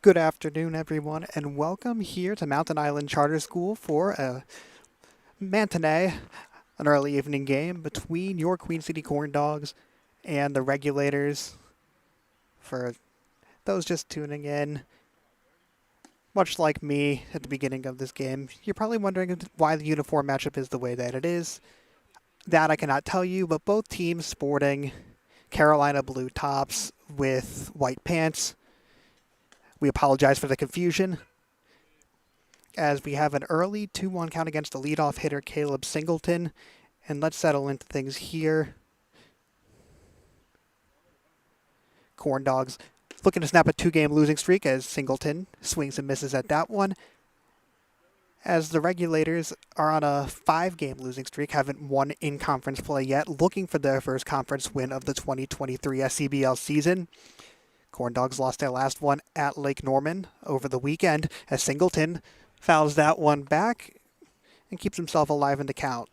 Good afternoon, everyone, and welcome here to Mountain Island Charter School for a matinee, an early evening game between your Queen City Corndogs and the Regulators. For those just tuning in, much like me at the beginning of this game, you're probably wondering why the uniform matchup is the way that it is. That I cannot tell you, but both teams sporting Carolina blue tops with white pants. We apologize for the confusion, as we have an early 2-1 count against the leadoff hitter Caleb Singleton. And let's settle into things here. Corndogs looking to snap a 2-game losing streak as Singleton swings and misses at that one. As the Regulators are on a 5-game losing streak, haven't won in conference play yet, looking for their first conference win of the 2023 SCBL season. Corndogs lost their last one at Lake Norman over the weekend as Singleton fouls that one back and keeps himself alive in the count.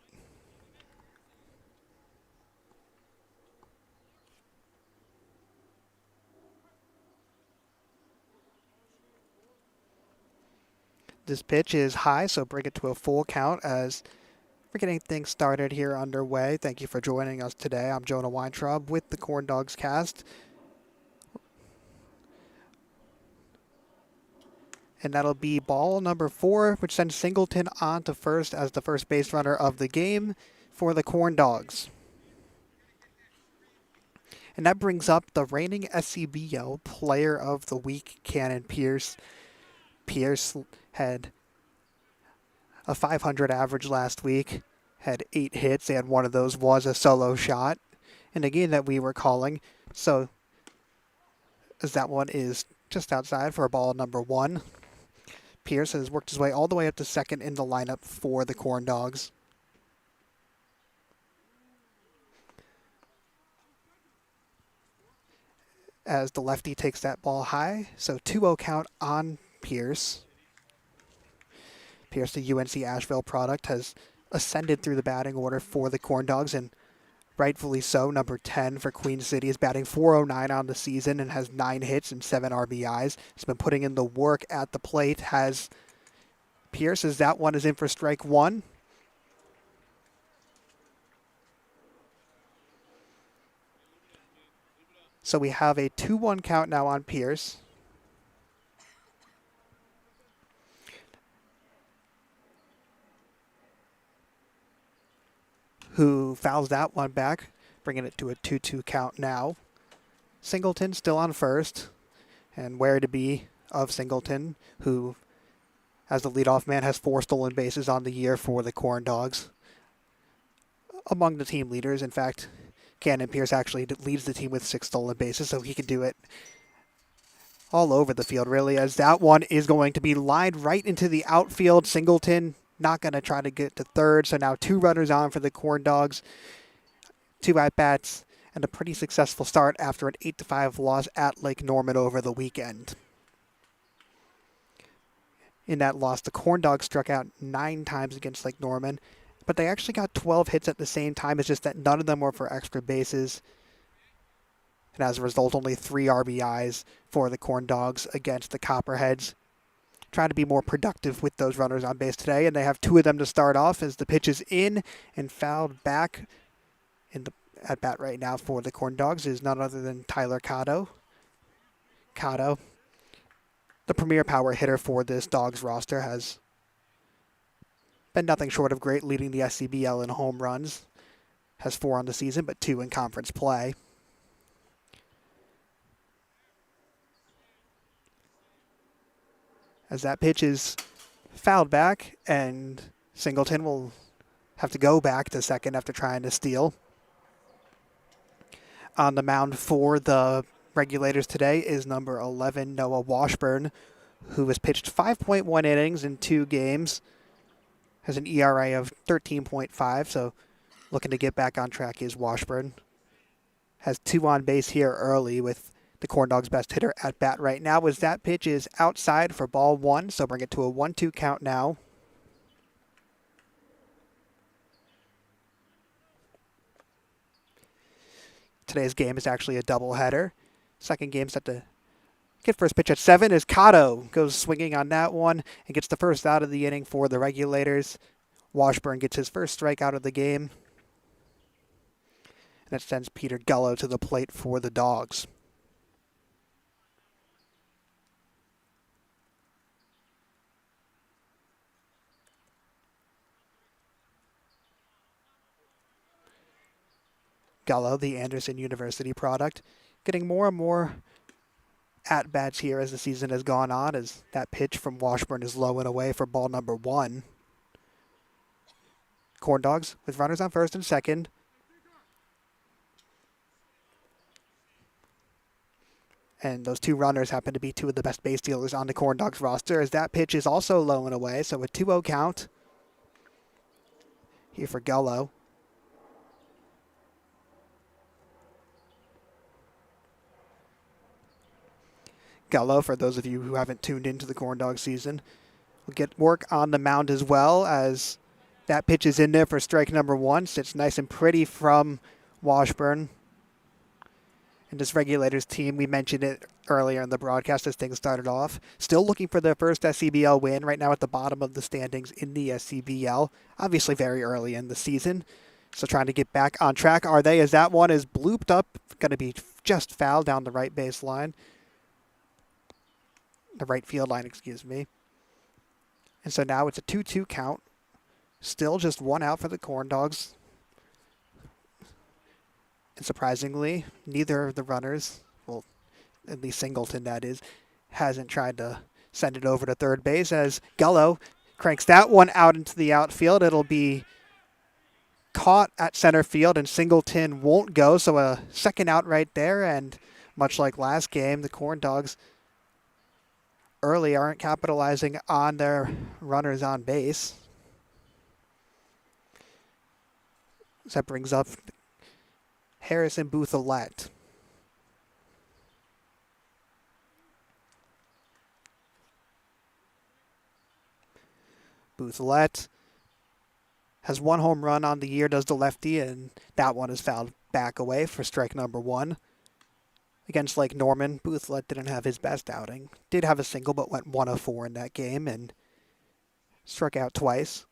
This pitch is high, so bring it to a full count as we're getting things started here underway. Thank you for joining us today. I'm Jonah Weintraub with the Corndogs cast. And that'll be ball number 4, which sends Singleton on to first as the first base runner of the game for the Corndogs. And that brings up the reigning SCBL Player of the Week, Cannon Pierce. Pierce had a .500 average last week, had 8 hits, and one of those was a solo shot in a game that we were calling. So, as that one is just outside for ball number 1. Pierce has worked his way all the way up to second in the lineup for the Corndogs. As the lefty takes that ball high, so 2-0 count on Pierce. Pierce, the UNC Asheville product, has ascended through the batting order for the Corndogs, and rightfully so. Number 10 for Queen City is batting .409 on the season and has 9 hits and 7 RBIs. He's been putting in the work at the plate. Has Pierce, as that one is in for strike 1. So we have a 2-1 count now on Pierce. Who fouls that one back, bringing it to a 2-2 count now. Singleton still on first, and where to be of Singleton, who, as the leadoff man, has 4 stolen bases on the year for the Corndogs. Among the team leaders, in fact, Cannon Pierce actually leads the team with 6 stolen bases, so he can do it all over the field, really, as that one is going to be lined right into the outfield. Singleton not going to try to get to third, so now 2 runners on for the Corndogs, 2 at-bats, and a pretty successful start after an 8-5 loss at Lake Norman over the weekend. In that loss, the Corndogs struck out 9 times against Lake Norman, but they actually got 12 hits at the same time. It's just that none of them were for extra bases. And as a result, only 3 RBIs for the Corndogs against the Copperheads. Trying to be more productive with those runners on base today, and they have 2 of them to start off as the pitch is in and fouled back. In the at bat right now for the Corndogs is none other than Tyler Cotto. Cotto, the premier power hitter for this Dogs roster, has been nothing short of great, leading the SCBL in home runs. Has 4 on the season, but 2 in conference play. As that pitch is fouled back, and Singleton will have to go back to second after trying to steal. On the mound for the Regulators today is number 11, Noah Washburn, who has pitched 5.1 innings in 2 games. Has an ERA of 13.5, so looking to get back on track is Washburn. Has 2 on base here early with the Corndogs' best hitter at bat right now, as that pitch is outside for ball 1, so bring it to a 1-2 count now. Today's game is actually a doubleheader. Second game set to Get first pitch at 7 as Cotto goes swinging on that one and gets the first out of the inning for the Regulators. Washburn gets his first strikeout of the game. And that sends Peter Gullo to the plate for the Dogs. Gullo, the Anderson University product, getting more and more at-bats here as the season has gone on, as that pitch from Washburn is low and away for ball number 1. Corndogs with runners on first and second. And those two runners happen to be two of the best base stealers on the Corndogs roster, as that pitch is also low and away. So a 2-0 count here for Gullo. Gullo, for those of you who haven't tuned into the Corndog season, will get work on the mound as well, as that pitch is in there for strike number 1. Sits nice and pretty from Washburn. And this Regulators team, we mentioned it earlier in the broadcast as things started off, still looking for their first SCBL win, right now at the bottom of the standings in the SCBL. Obviously very early in the season, so trying to get back on track. Are they, as that one is blooped up, going to be just fouled down the right baseline. The right field line, excuse me. And so now it's a 2-2 count. Still just one out for the Corndogs. And surprisingly, neither of the runners, well, at least Singleton that is, hasn't tried to send it over to third base, as Gullo cranks that one out into the outfield. It'll be caught at center field, and Singleton won't go, so a second out right there. And much like last game, the Corndogs early aren't capitalizing on their runners on base. So that brings up Harrison Bouthillette. Bouthillette has one home run on the year, does the lefty, and that one is fouled back away for strike number 1. Against Lake Norman, Bouthillette didn't have his best outing. Did have a single, but went 1 of 4 in that game and struck out twice.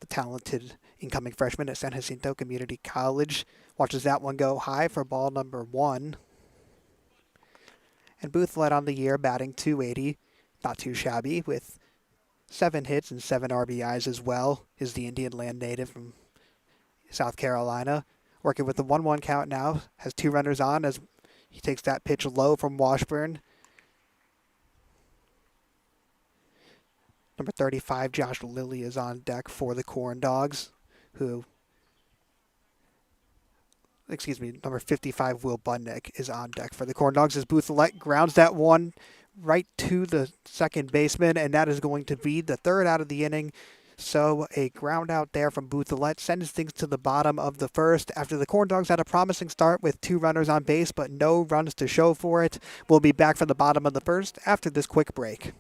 The talented incoming freshman at San Jacinto Community College watches that one go high for ball number 1. And Bouthillette on the year, batting .280, not too shabby, with 7 hits and 7 RBIs as well. Is the Indian Land native from South Carolina. Working with the 1-1 count now, has 2 runners on as he takes that pitch low from Washburn. Number 35, Josh Lilly, is on deck for the Corndogs, number 55, Will Budnick, is on deck for the Corndogs as Bouthillette grounds that one right to the second baseman, and that is going to be the third out of the inning. So a ground out there from Bouthillette sends things to the bottom of the first after the Corndogs had a promising start with 2 runners on base, but no runs to show for it. We'll be back for the bottom of the first after this quick break.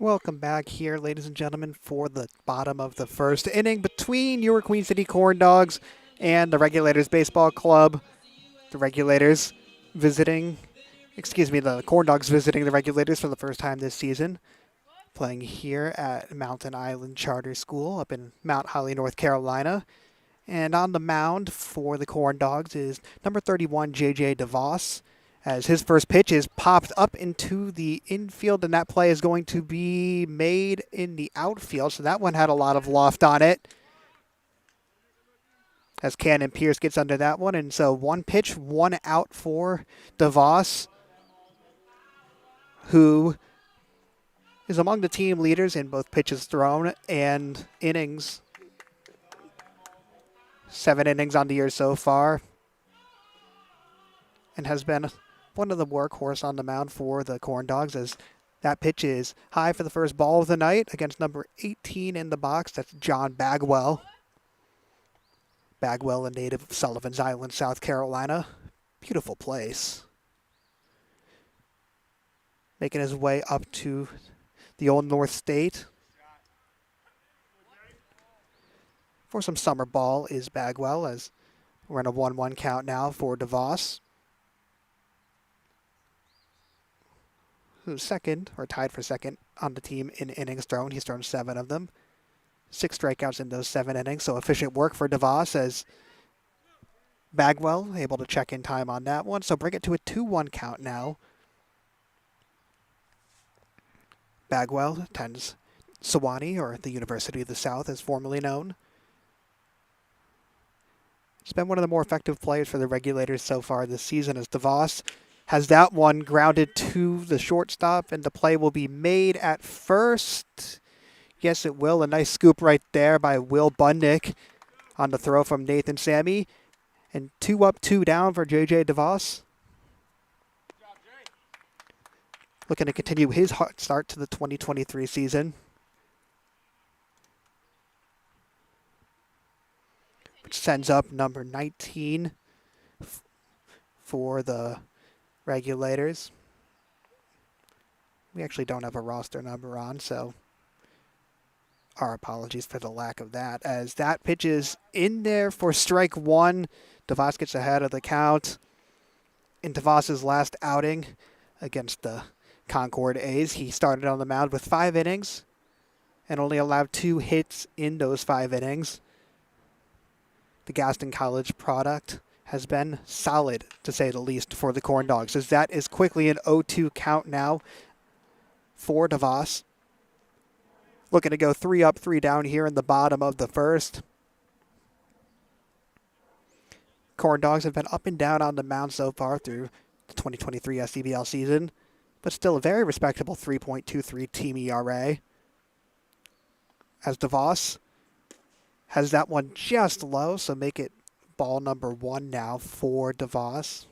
Welcome back here, ladies and gentlemen, for the bottom of the first inning between your Queen City Corndogs and the Regulators Baseball Club. The Regulators visiting, the Corndogs visiting the Regulators for the first time this season, playing here at Mountain Island Charter School up in Mount Holly, North Carolina. And on the mound for the Corndogs is number 31, J.J. DeVos, as his first pitch is popped up into the infield, and that play is going to be made in the outfield. So that one had a lot of loft on it, as Cannon Pierce gets under that one. And so one pitch, one out for DeVos, who is among the team leaders in both pitches thrown and innings. 7 innings on the year so far, and has been one of the workhorse on the mound for the Corndogs, as that pitch is high for the first ball of the night against number 18 in the box. That's John Bagwell. Bagwell, a native of Sullivan's Island, South Carolina. Beautiful place. Making his way up to the Old North State for some summer ball is Bagwell, as we're in a 1-1 count now for DeVos, who's second, or tied for second, on the team in innings thrown. He's thrown 7 of them. 6 strikeouts in those 7 innings, so efficient work for DeVos, as Bagwell able to check in time on that one. So bring it to a 2-1 count now. Bagwell attends Sewanee, or the University of the South as formerly known. He's been one of the more effective players for the Regulators so far this season, as DeVos has that one grounded to the shortstop, and the play will be made at first. Yes, it will. A nice scoop right there by Will Bundick on the throw from Nathan Sammy. And 2 up, 2 down for J.J. DeVos. Looking to continue his hot start to the 2023 season, which sends up number 19 for the Regulators. We actually don't have a roster number on, so our apologies for the lack of that, as that pitch is in there for strike 1. DeVos gets ahead of the count. In DeVos's last outing against the Concord A's, he started on the mound with 5 innings and only allowed 2 hits in those 5 innings. The Gaston College product has been solid, to say the least, for the Corndogs, as that is quickly an 0-2 count now for DeVos. Looking to go 3 up, 3 down here in the bottom of the first. Corndogs have been up and down on the mound so far through the 2023 SCBL season, but still a very respectable 3.23 team ERA. As DeVos has that one just low, so make it ball number 1 now for DeVos.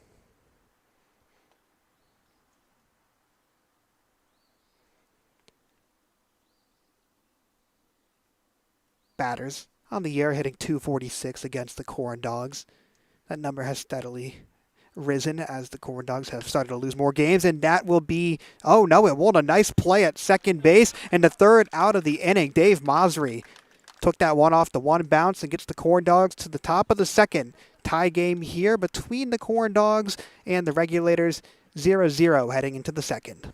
Batters on the year hitting .246 against the Corndogs. That number has steadily risen as the Corndogs have started to lose more games, and that will be, oh no, it won't. A nice play at second base, and the third out of the inning. Dave Masri took that one off the one bounce and gets the Corndogs to the top of the second. Tie game here between the Corndogs and the Regulators, 0-0 heading into the second.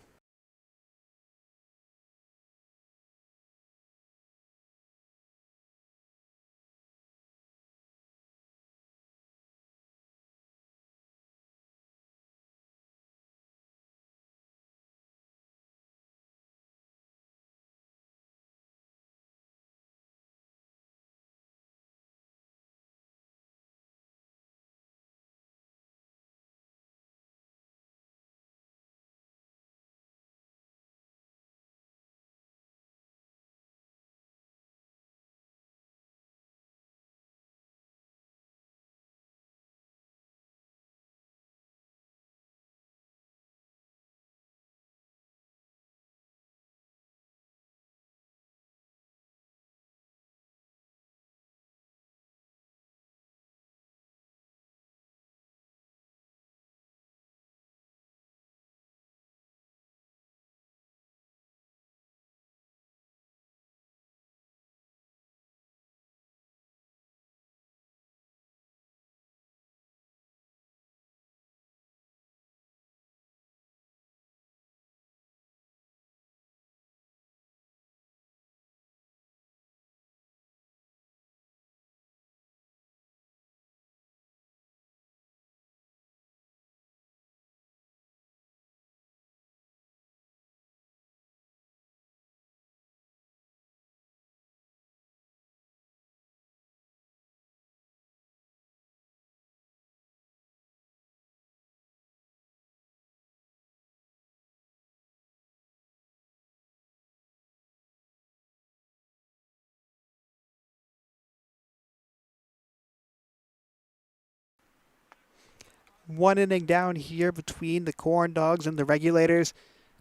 One inning down here between the Corndogs and the Regulators.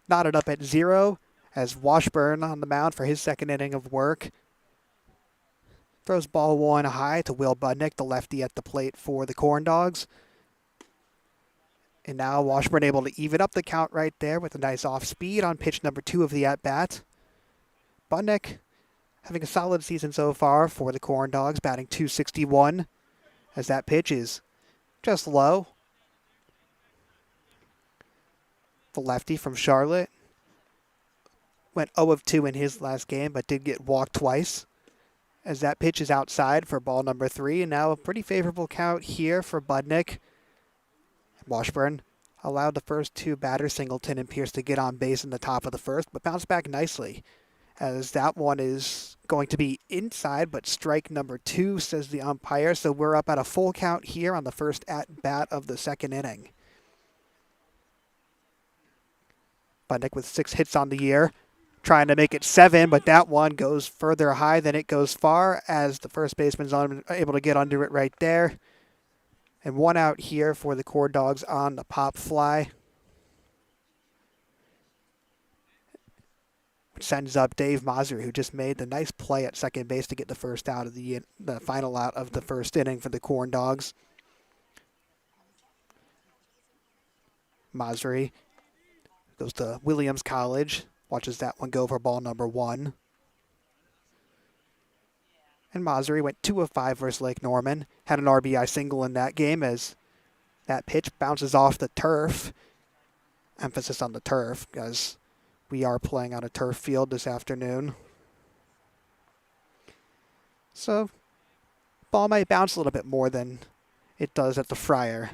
Knotted up at 0 as Washburn on the mound for his second inning of work. Throws ball 1 high to Will Budnick, the lefty at the plate for the Corndogs. And now Washburn able to even up the count right there with a nice off speed on pitch number 2 of the at-bat. Budnick having a solid season so far for the Corndogs, batting .261 as that pitch is just low. The lefty from Charlotte went 0 of 2 in his last game, but did get walked twice as that pitch is outside for ball number 3. And now a pretty favorable count here for Budnick. Washburn allowed the first 2 batters, Singleton and Pierce, to get on base in the top of the first, but bounced back nicely as that one is going to be inside, but strike number 2, says the umpire. So we're up at a full count here on the first at-bat of the second inning. Budnick with 6 hits on the year, trying to make it 7, but that one goes further high than it goes far as the first baseman's able to get under it right there. And 1 out here for the Corndogs on the pop fly, which sends up Dave Masri, who just made the nice play at second base to get the first out of the final out of the first inning for the Corndogs. Masri goes to Williams College, watches that one go for ball number 1. And Masri went 2 of 5 versus Lake Norman. Had an RBI single in that game as that pitch bounces off the turf. Emphasis on the turf because we are playing on a turf field this afternoon. So, ball might bounce a little bit more than it does at the Friar.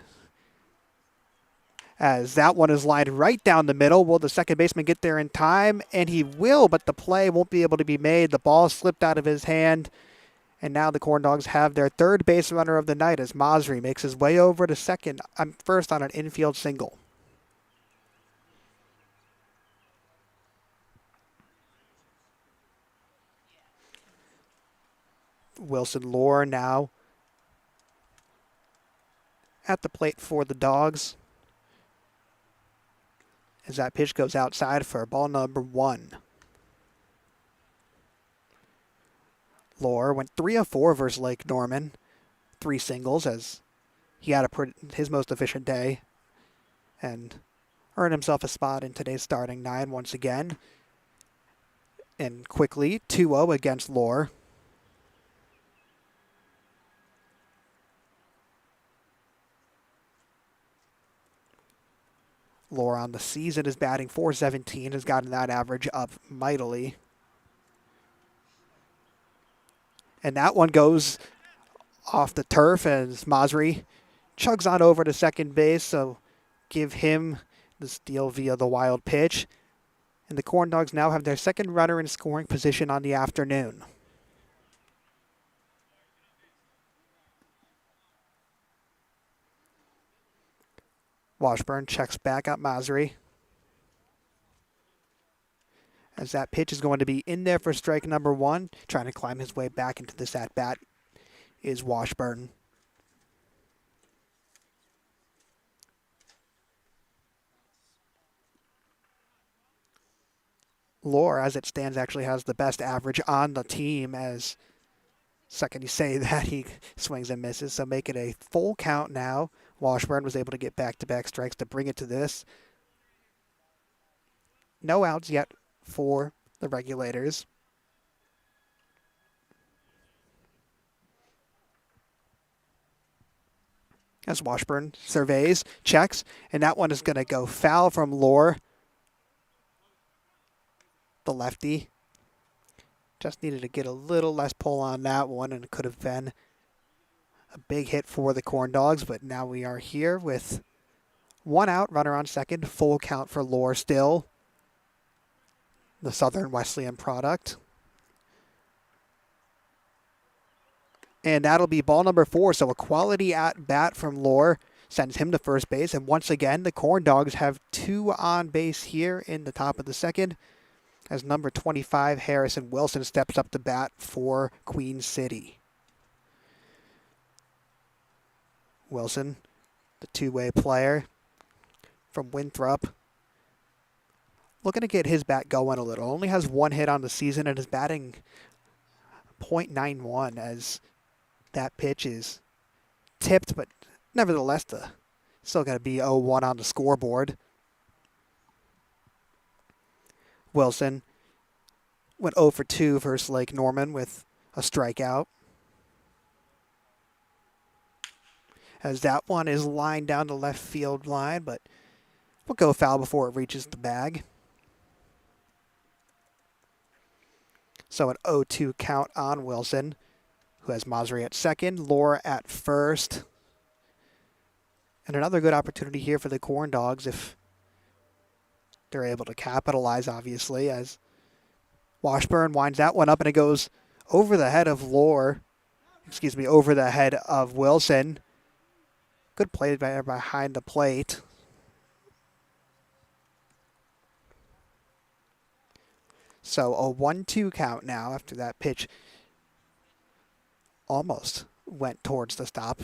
As that one is lined right down the middle. Will the second baseman get there in time? And he will, but the play won't be able to be made. The ball slipped out of his hand. And now the Corndogs have their third base runner of the night as Masri makes his way over to first on an infield single. Wilson Lohr now at the plate for the Dogs as that pitch goes outside for ball number 1. Lohr went 3 of 4 versus Lake Norman. 3 singles as he had his most efficient day and earned himself a spot in today's starting 9 once again. And quickly, 2-0 against Lohr. Lohr on the season is batting .417, has gotten that average up mightily. And that one goes off the turf as Masri chugs on over to second base, so give him the steal via the wild pitch. And the Corndogs now have their second runner in scoring position on the afternoon. Washburn checks back at Masri as that pitch is going to be in there for strike number 1. Trying to climb his way back into this at-bat is Washburn. Lohr, as it stands, actually has the best average on the team as second you say that he swings and misses. So make it a full count now. Washburn was able to get back-to-back strikes to bring it to this. No outs yet for the Regulators. As Washburn surveys, checks, and that one is going to go foul from Lohr. The lefty just needed to get a little less pull on that one, and it could have been a big hit for the Corndogs, but now we are here with 1 out, runner on second, full count for Lohr still, the Southern Wesleyan product. And that'll be ball number 4, so a quality at-bat from Lohr sends him to first base, and once again, the Corndogs have 2 on base here in the top of the second, as number 25, Harrison Wilson, steps up to bat for Queen City. Wilson the two-way player from Winthrop. Looking to get his bat going a little. Only has one hit on the season and is batting .91 as that pitch is tipped, but nevertheless, still got to be 0-1 on the scoreboard. Wilson went 0 for 2 versus Lake Norman with a strikeout. As that one is lined down the left field line, but will go foul before it reaches the bag. So an 0-2 count on Wilson, who has Masri at second, Laura at first. And another good opportunity here for the Corndogs if they're able to capitalize, obviously, as Washburn winds that one up and it goes over the head of over the head of Wilson. Good play behind the plate. So a 1-2 count now after that pitch almost went towards the stop.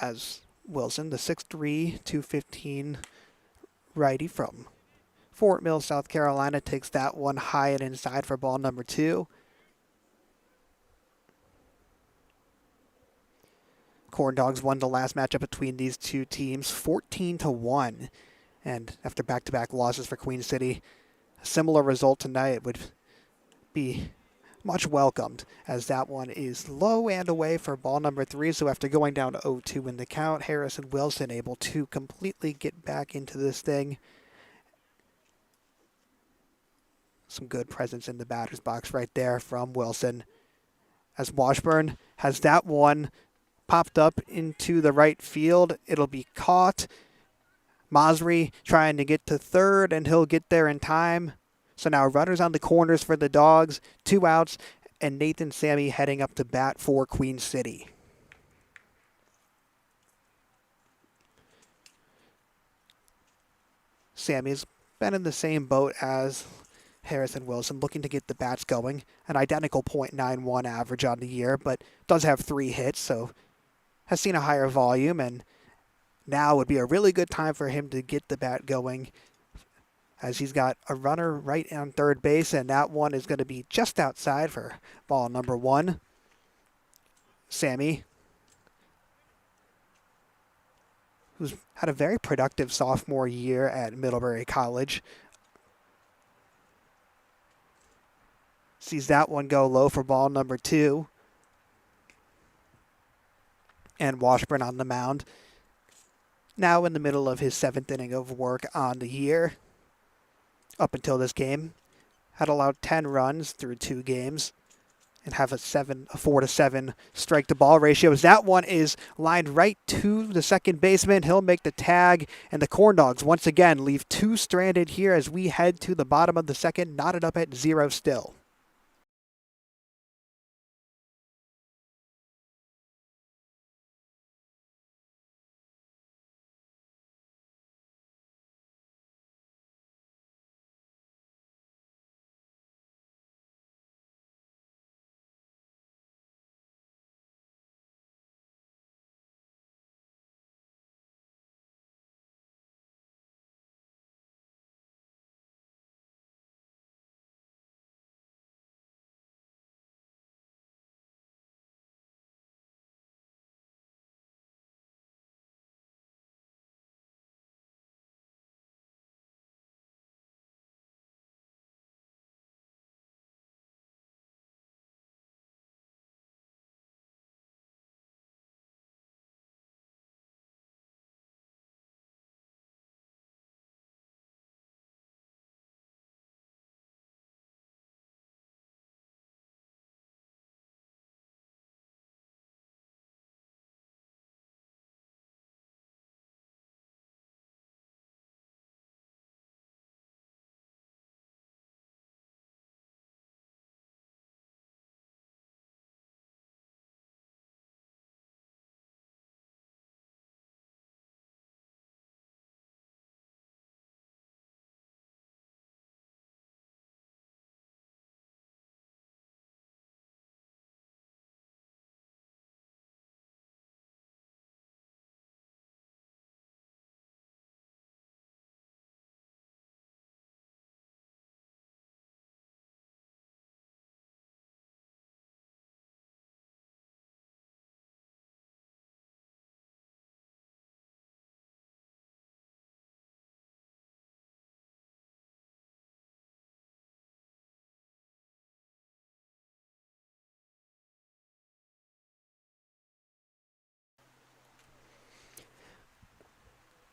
As Wilson, the 6'3", 215 righty from Fort Mill, South Carolina, takes that one high and inside for ball number 2. Corndogs won the last matchup between these two teams 14-1. And after back-to-back losses for Queen City, a similar result tonight would be much welcomed, as that one is low and away for ball number 3. So after going down to 0-2 in the count, Harris and Wilson able to completely get back into this thing. Some good presence in the batter's box right there from Wilson, as Washburn has that one popped up into the right field. It'll be caught. Masri trying to get to third, and he'll get there in time. So now runners on the corners for the Dogs, 2 outs, and Nathan Sammy heading up to bat for Queen City. Sammy's been in the same boat as Harrison Wilson, looking to get the bats going. An identical .91 average on the year, but does have 3 hits, so has seen a higher volume, and now would be a really good time for him to get the bat going, as he's got a runner right on third base, and that one is going to be just outside for ball number 1. Sammy, who's had a very productive sophomore year at Middlebury College, sees that one go low for ball number 2. And Washburn on the mound, now in the middle of his 7th inning of work on the year. Up until this game, had allowed 10 runs through 2 games and have a 4-7 strike to ball ratio. As that one is lined right to the second baseman, he'll make the tag, and the Corndogs once again leave 2 stranded here as we head to the bottom of the second, knotted up at 0 still.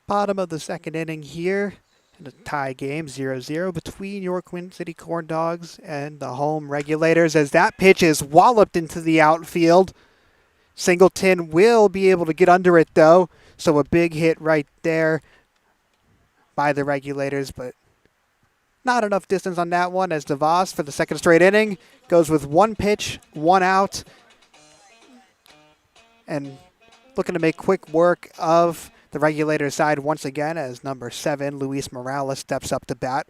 Bottom of the second inning here in a tie game, 0-0 between your Queen City Corndogs and the home Regulators, as that pitch is walloped into the outfield. Singleton will be able to get under it, though, so a big hit right there by the Regulators, but not enough distance on that one, as DeVos for the second straight inning goes with one pitch, one out, and looking to make quick work of the Regulators side once again, as number 7, Luis Morales, steps up to bat.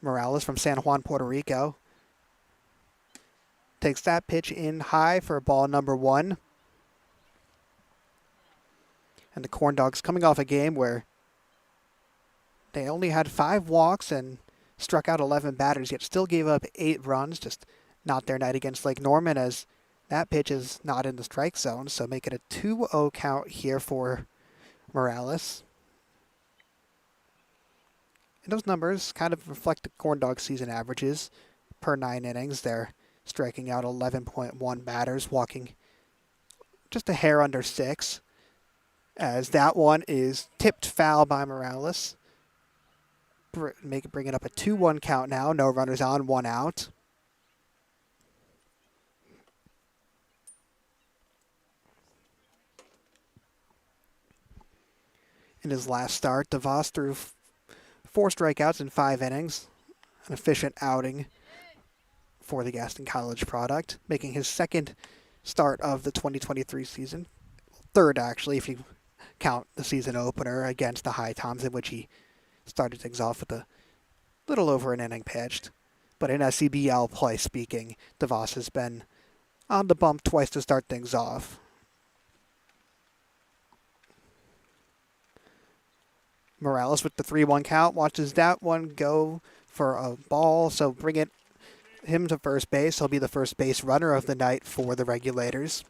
Morales from San Juan, Puerto Rico, takes that pitch in high for ball number 1. And the Corndogs coming off a game where they only had 5 walks and struck out 11 batters, yet still gave up 8 runs. Just not their night against Lake Norman, as that pitch is not in the strike zone. So make it a 2-0 count here for Morales. And those numbers kind of reflect the Corndog season averages. Per 9 innings, they're striking out 11.1 batters, walking just a hair under 6. As that one is tipped foul by Morales. Bring it up a 2-1 count now. No runners on, 1 out. In his last start, DeVos threw 4 strikeouts in 5 innings. An efficient outing for the Gaston College product, making his second start of the 2023 season. Third, actually, if you count the season opener against the High Toms, in which he started things off with a little over an inning pitched. But in SCBL play speaking, DeVos has been on the bump twice to start things off. Morales with the 3-1 count, watches that one go for a ball, so bring him to first base. He'll be the first base runner of the night for the Regulators.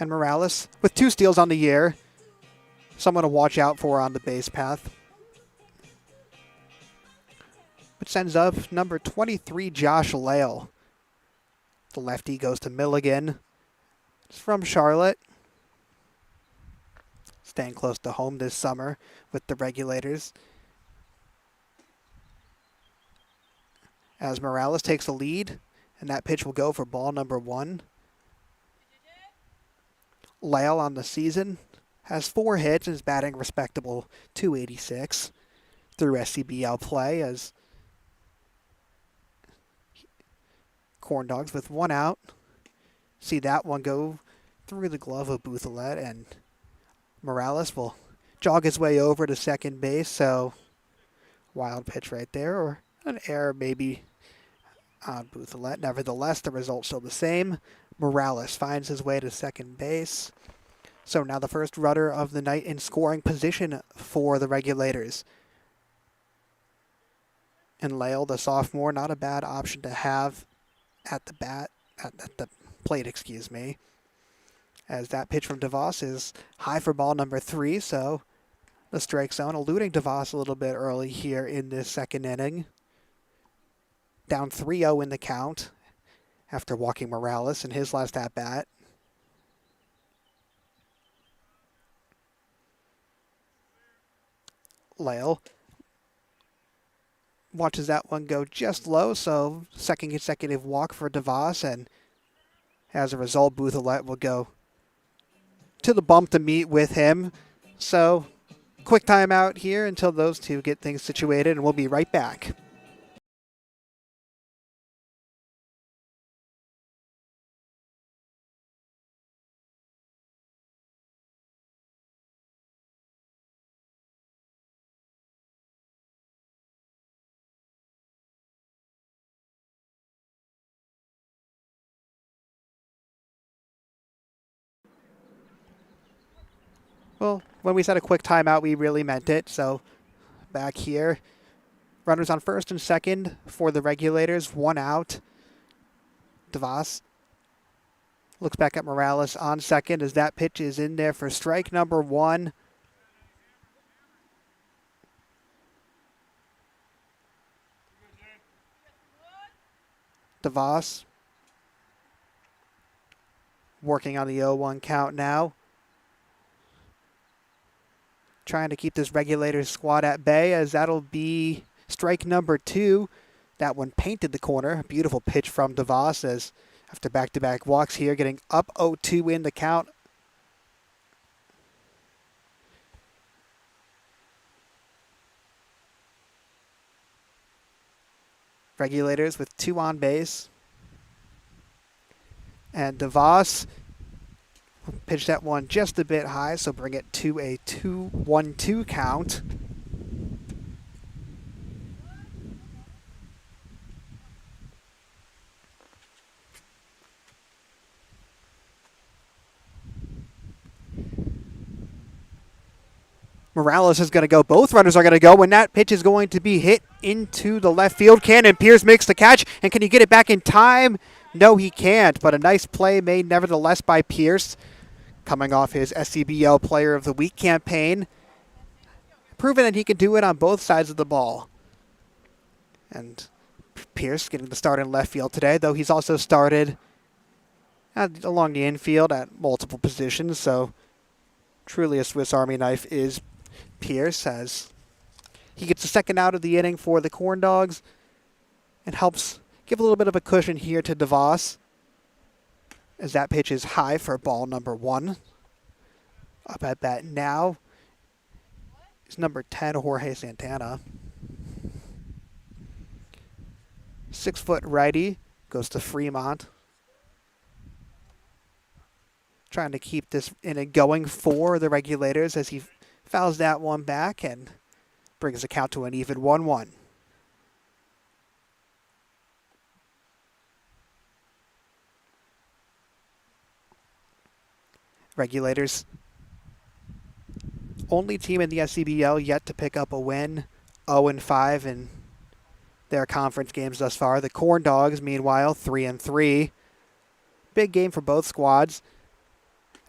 And Morales with 2 steals on the year. Someone to watch out for on the base path. Which sends up number 23, Josh Lale. The lefty goes to Milligan. It's from Charlotte. Staying close to home this summer with the Regulators. As Morales takes the lead, and that pitch will go for ball number 1. Lale on the season has 4 hits and is batting respectable .286 through SCBL play, as Corndogs with 1 out. See that one go through the glove of Bouthelette, and Morales will jog his way over to second base, so wild pitch right there, or an error maybe on Bouthelette. Nevertheless, the result's still the same. Morales finds his way to second base. So now the first runner of the night in scoring position for the Regulators. And Lale, the sophomore, not a bad option to have at the plate, excuse me. As that pitch from DeVos is high for ball number 3, so the strike zone, eluding DeVos a little bit early here in this second inning. Down 3-0 in the count after walking Morales in his last at-bat. Lale watches that one go just low, so second consecutive walk for DeVos, and as a result, Bouthelette will go to the bump to meet with him. So quick timeout here until those two get things situated, and we'll be right back. Well, when we said a quick timeout, we really meant it. So back here, runners on first and second for the Regulators, 1 out. DeVos looks back at Morales on second as that pitch is in there for strike number 1. DeVos working on the 0-1 count now. Trying to keep this Regulators squad at bay, as that'll be strike number 2. That one painted the corner. Beautiful pitch from DeVos, as after back-to-back walks here, getting up 0-2 in the count. Regulators with 2 on base. And DeVos pitched that one just a bit high, so bring it to a 2-1-2 count. Morales is going to go. Both runners are going to go, and that pitch is going to be hit into the left field can, and Pierce makes the catch. And can he get it back in time? No, he can't, but a nice play made nevertheless by Pierce, coming off his SCBL Player of the Week campaign, proving that he can do it on both sides of the ball. And Pierce getting the start in left field today, though he's also started along the infield at multiple positions, so truly a Swiss Army knife is Pierce, as he gets the second out of the inning for the Corndogs and helps give a little bit of a cushion here to DeVos, as that pitch is high for ball number 1. Up at bat now is number 10, Jorge Santana. 6-foot righty goes to Fremont. Trying to keep this inning going for the Regulators, as he fouls that one back and brings the count to an even 1-1. Regulators, only team in the SCBL yet to pick up a win, 0-5 in their conference games thus far. The Corndogs, meanwhile, 3-3. Big game for both squads,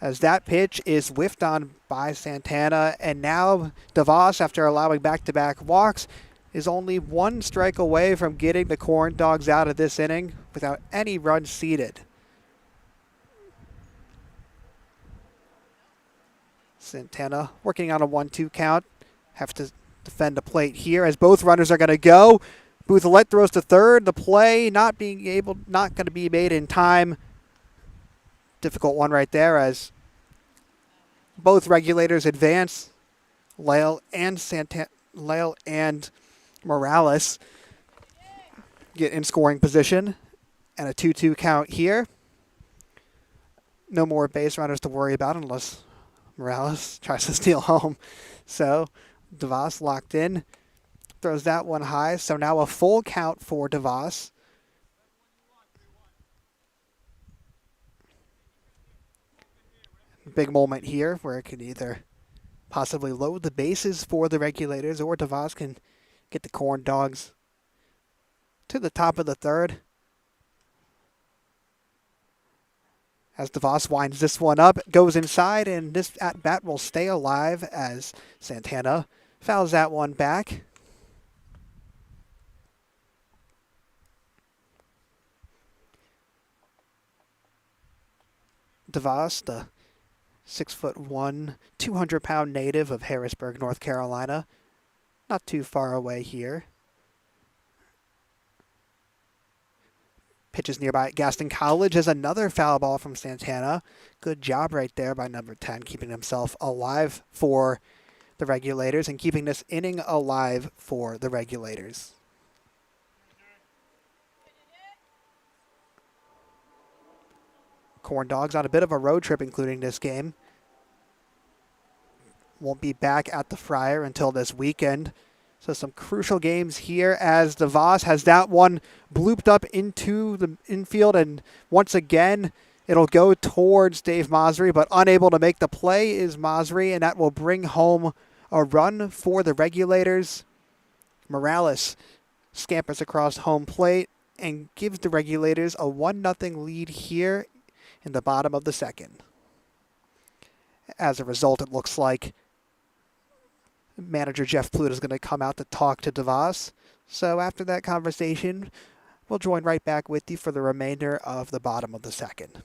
as that pitch is whiffed on by Santana, and now DeVos, after allowing back-to-back walks, is only 1 strike away from getting the Corndogs out of this inning without any runs ceded. Santana working on a 1-2 count. Have to defend the plate here, as both runners are going to go. Bouthelet throws to third. The play not going to be made in time. Difficult one right there, as both Regulators advance. Lyle and Morales get in scoring position, and a 2-2 count here. No more base runners to worry about unless Morales tries to steal home. So DeVos locked in, throws that one high. So now a full count for DeVos. Big moment here where it could either possibly load the bases for the Regulators, or DeVos can get the Corndogs to the top of the third. As DeVos winds this one up, goes inside, and this at-bat will stay alive as Santana fouls that one back. DeVos, the 6'1", 200-pound native of Harrisburg, North Carolina, not too far away here. Pitches nearby at Gaston College as another foul ball from Santana. Good job right there by number 10, keeping himself alive for the Regulators and keeping this inning alive for the Regulators. Corndogs on a bit of a road trip, including this game. Won't be back at the Friar until this weekend. So some crucial games here, as DeVos has that one blooped up into the infield, and once again it'll go towards Dave Masri, but unable to make the play is Masri, and that will bring home a run for the Regulators. Morales scampers across home plate and gives the Regulators a 1-0 lead here in the bottom of the second. As a result, it looks like manager Jeff Pluta is going to come out to talk to DeVos. So after that conversation, we'll join right back with you for the remainder of the bottom of the second.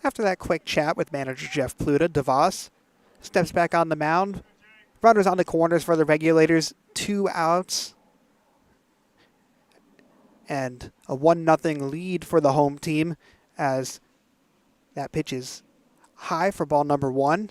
After that quick chat with manager Jeff Pluta, DeVos steps back on the mound. Runners on the corners for the Regulators, 2 outs. And a 1-0 lead for the home team as that pitch is high for ball number 1.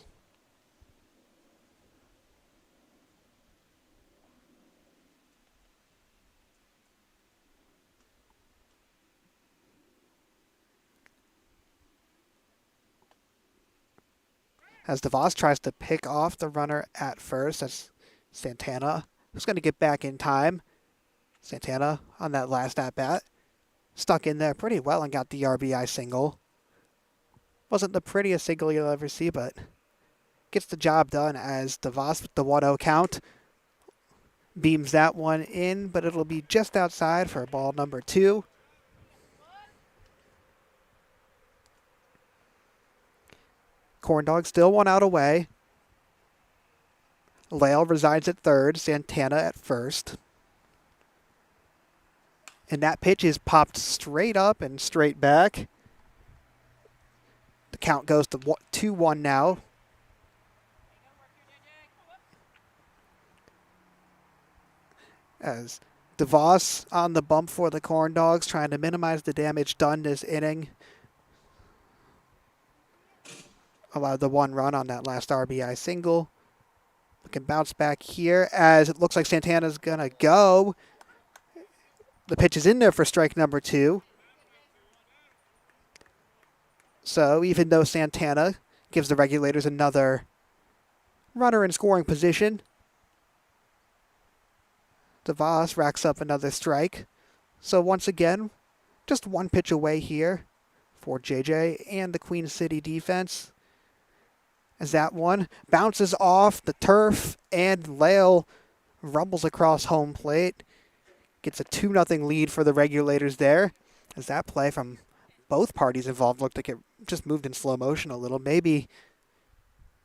As DeVos tries to pick off the runner at first, that's Santana, who's going to get back in time. Santana on that last at-bat, stuck in there pretty well and got the RBI single. Wasn't the prettiest single you'll ever see, but gets the job done as DeVos with the 1-0 count beams that one in, but it'll be just outside for ball number 2. Corndogs still 1 out away. Lale resides at third, Santana at first. And that pitch is popped straight up and straight back. The count goes to 2-1 now. As DeVos on the bump for the Corndogs, trying to minimize the damage done this inning. Allowed the 1 run on that last RBI single. Can bounce back here as it looks like Santana's going to go. The pitch is in there for strike number 2. So even though Santana gives the Regulators another runner in scoring position, DeVos racks up another strike. So once again, just 1 pitch away here for JJ and the Queen City defense. As that one bounces off the turf and Lale rumbles across home plate. Gets a 2-0 lead for the Regulators there. As that play from both parties involved looked like it just moved in slow motion a little. Maybe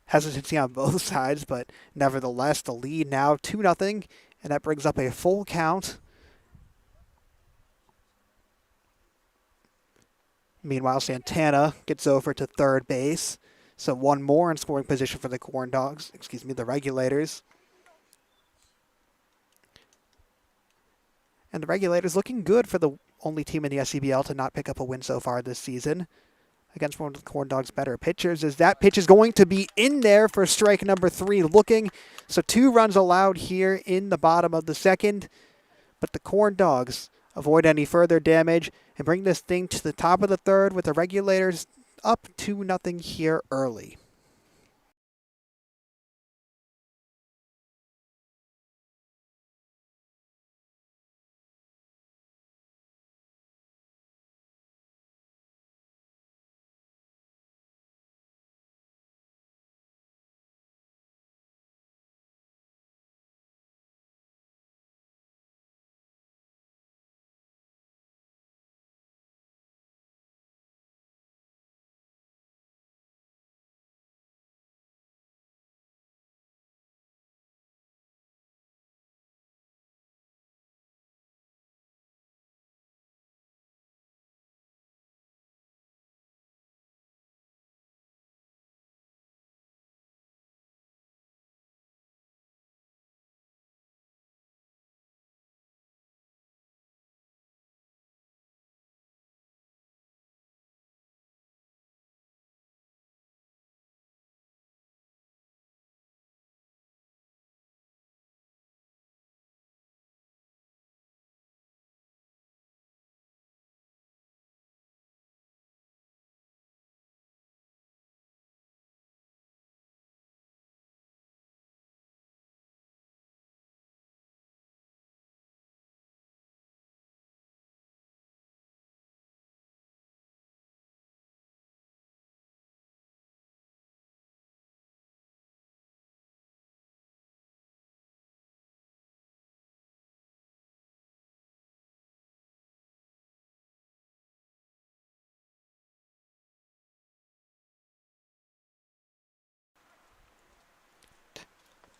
hesitancy on both sides, but nevertheless the lead now 2-0. And that brings up a full count. Meanwhile, Santana gets over to third base. So 1 more in scoring position for the the Regulators. And the Regulators looking good for the only team in the SCBL to not pick up a win so far this season against one of the Corndogs' better pitchers. As that pitch is going to be in there for strike number 3 looking. So 2 runs allowed here in the bottom of the second. But the Corndogs avoid any further damage and bring this thing to the top of the third with the Regulators up 2-0 here early.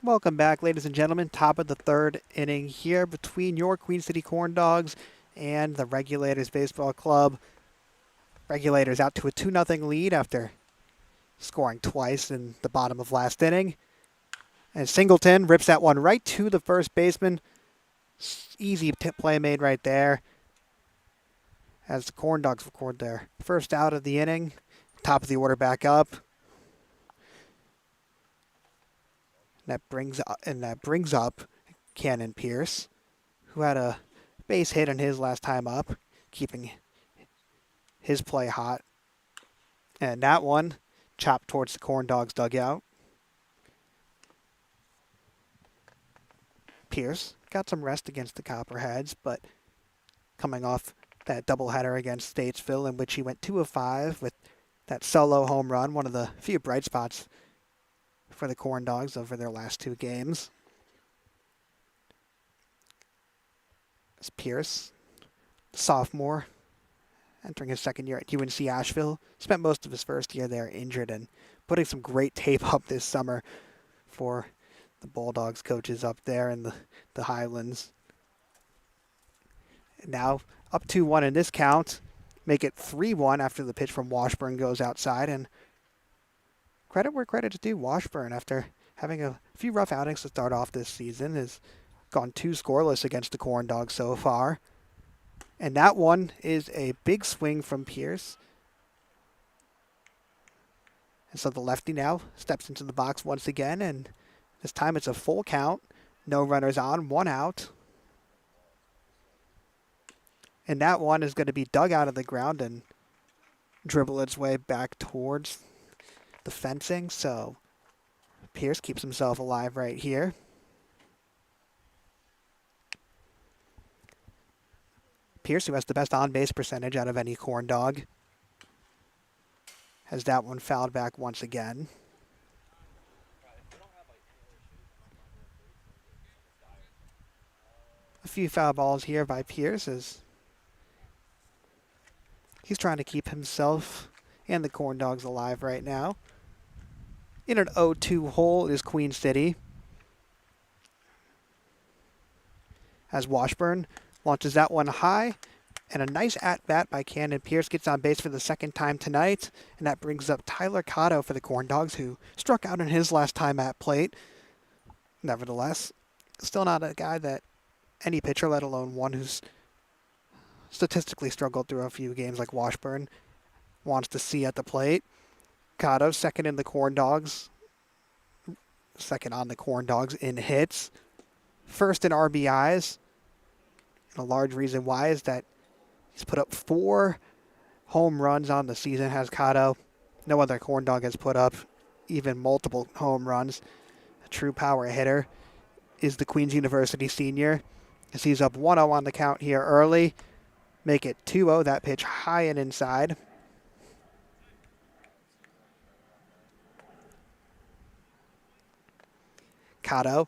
Welcome back, ladies and gentlemen. Top of the third inning here between your Queen City Corndogs and the Regulators Baseball Club. Regulators out to a 2-0 lead after scoring twice in the bottom of last inning. And Singleton rips that one right to the first baseman. Easy tip play made right there. As the Corndogs record their first out of the inning. Top of the order back up. That brings up Cannon Pierce, who had a base hit on his last time up, keeping his play hot. And that one chopped towards the Corndogs dugout. Pierce got some rest against the Copperheads, but coming off that doubleheader against Statesville, in which he went 2 of 5 with that solo home run, one of the few bright spots for the Corndogs over their last 2 games. As Pierce, sophomore, entering his second year at UNC Asheville, spent most of his first year there injured and putting some great tape up this summer for the Bulldogs coaches up there in the Highlands. Now up 2-1 in this count, make it 3-1 after the pitch from Washburn goes outside. And credit where credit is due, Washburn, after having a few rough outings to start off this season, has gone 2 scoreless against the Corndogs so far. And that one is a big swing from Pierce. And so the lefty now steps into the box once again, and this time it's a full count. No runners on, 1 out. And that one is going to be dug out of the ground and dribble its way back towards the fencing. So Pierce keeps himself alive right here. Pierce, who has the best on-base percentage out of any Corndog, has that one fouled back once again. A few foul balls here by Pierce as he's trying to keep himself and the Corndogs alive right now. In an 0-2 hole is Queen City, as Washburn launches that one high, and a nice at-bat by Cannon Pierce gets on base for the second time tonight, and that brings up Tyler Cotto for the Corndogs, who struck out in his last time at plate. Nevertheless, still not a guy that any pitcher, let alone one who's statistically struggled through a few games like Washburn, wants to see at the plate. Cotto, second on the Corndogs in hits, first in RBIs. And a large reason why is that he's put up 4 home runs on the season, has Cotto. No other Corndog has put up even multiple home runs. A true power hitter is the Queens University senior, as he's up 1-0 on the count here early. Make it 2-0, that pitch high and inside. Cotto,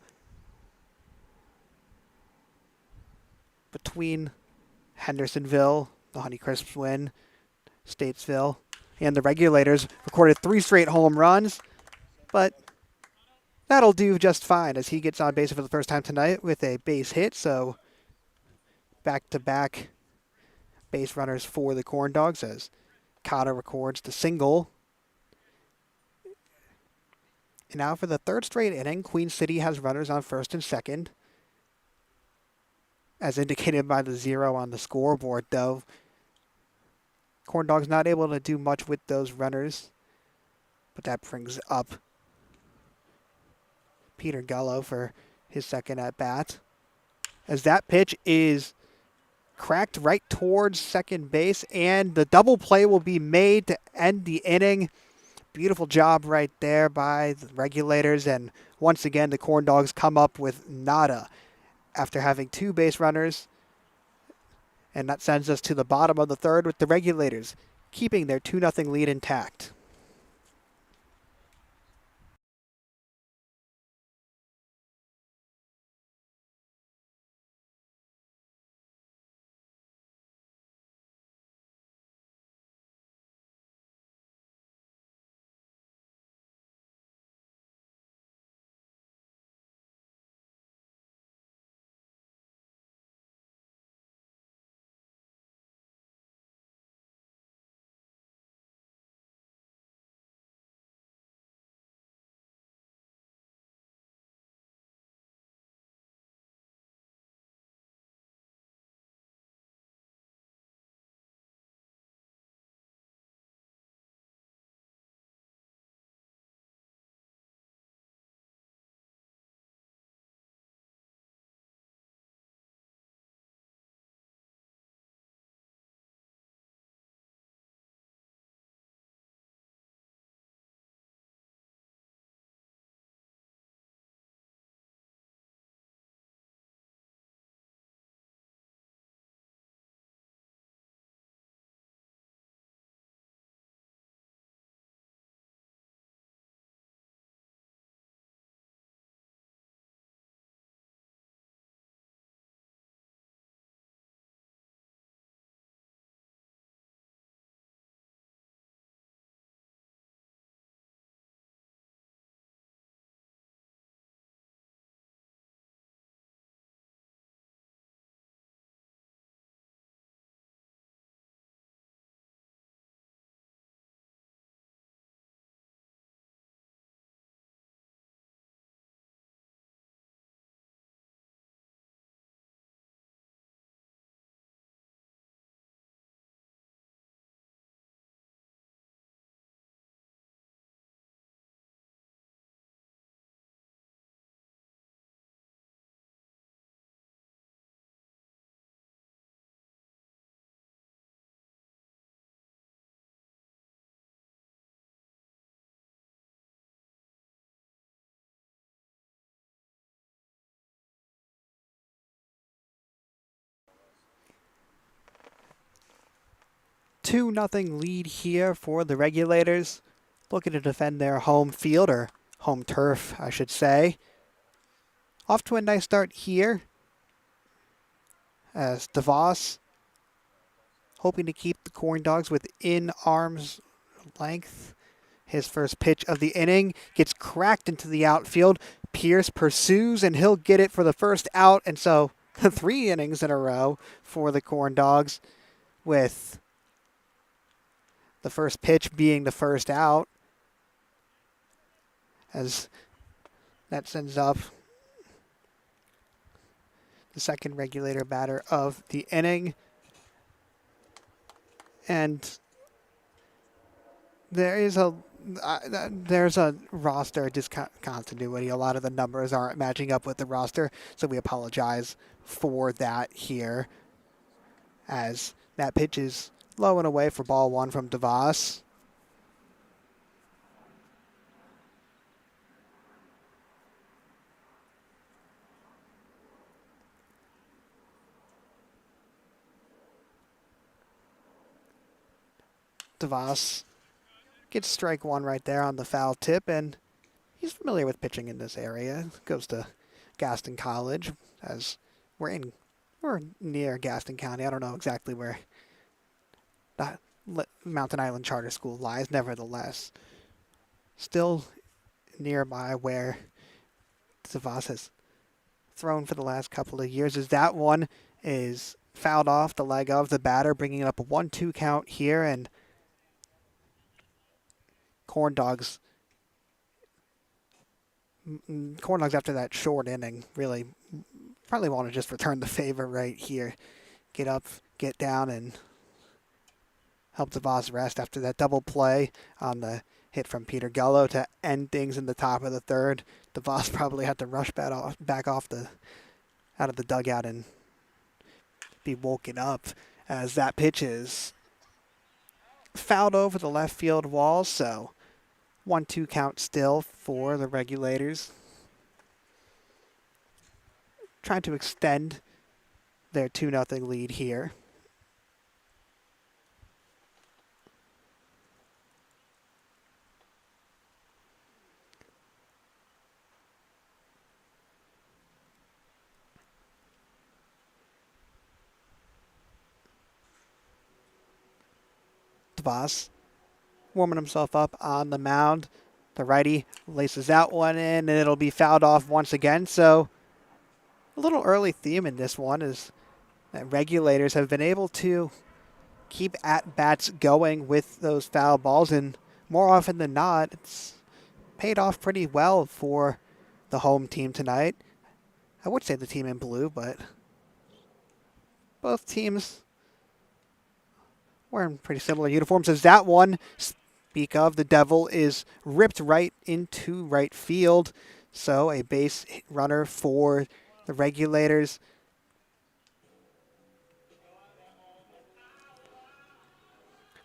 between Hendersonville, the Honeycrisps win, Statesville, and the Regulators, recorded 3 straight home runs, but that'll do just fine as he gets on base for the first time tonight with a base hit. So back-to-back base runners for the Corndogs as Cotto records the single. And now for the third straight inning, Queen City has runners on first and second, as indicated by the 0 on the scoreboard, though. Corndogs not able to do much with those runners, but that brings up Peter Gullo for his second at-bat, as that pitch is cracked right towards second base, and the double play will be made to end the inning. Beautiful job right there by the Regulators, and once again the Corndogs come up with nada after having 2 base runners, and that sends us to the bottom of the third with the Regulators keeping their 2-0 lead intact. 2-0 lead here for the Regulators, looking to defend their home field, or home turf, I should say. Off to a nice start here, as DeVos hoping to keep the Corndogs within arm's length. His first pitch of the inning gets cracked into the outfield. Pierce pursues, and he'll get it for the first out. And so 3 innings in a row for the Corndogs, with the first pitch being the first out, as that sends up the second Regulator batter of the inning. And there's a roster discontinuity. A lot of the numbers aren't matching up with the roster, so we apologize for that here, as that pitch is low and away for ball 1 from DeVos. DeVos gets strike 1 right there on the foul tip, and he's familiar with pitching in this area. Goes to Gaston College, as we're near Gaston County. I don't know exactly where the Mountain Island Charter School lies. Nevertheless, still nearby where DeVos has thrown for the last couple of years, as that one is fouled off the leg of the batter, bringing it up a 1-2 count here. And Corndogs after that short inning really probably want to just return the favor right here. Get up, get down, and help DeVos rest after that double play on the hit from Peter Gullo to end things in the top of the third. DeVos probably had to rush back out of the dugout and be woken up, as that pitch is fouled over the left field wall. So 1-2 count still for the Regulators, trying to extend their 2-0 lead here. DeVos warming himself up on the mound. The righty laces that one in, and it'll be fouled off once again. So a little early theme in this one is that Regulators have been able to keep at-bats going with those foul balls, and more often than not, it's paid off pretty well for the home team tonight. I would say the team in blue, but both teams wearing pretty similar uniforms, as that one, speak of the devil, is ripped right into right field. So a base runner for the Regulators.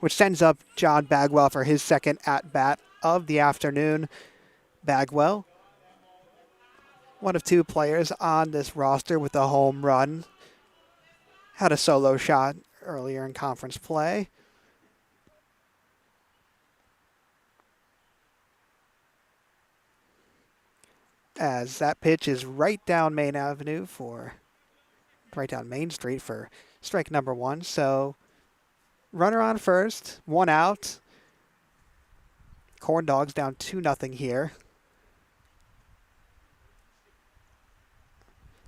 Which sends up John Bagwell for his second at-bat of the afternoon. Bagwell, one of 2 players on this roster with a home run. Had a solo shot earlier in conference play. As that pitch is right down Main Street for strike number 1. So runner on first, 1 out. Corndogs down 2-0 here.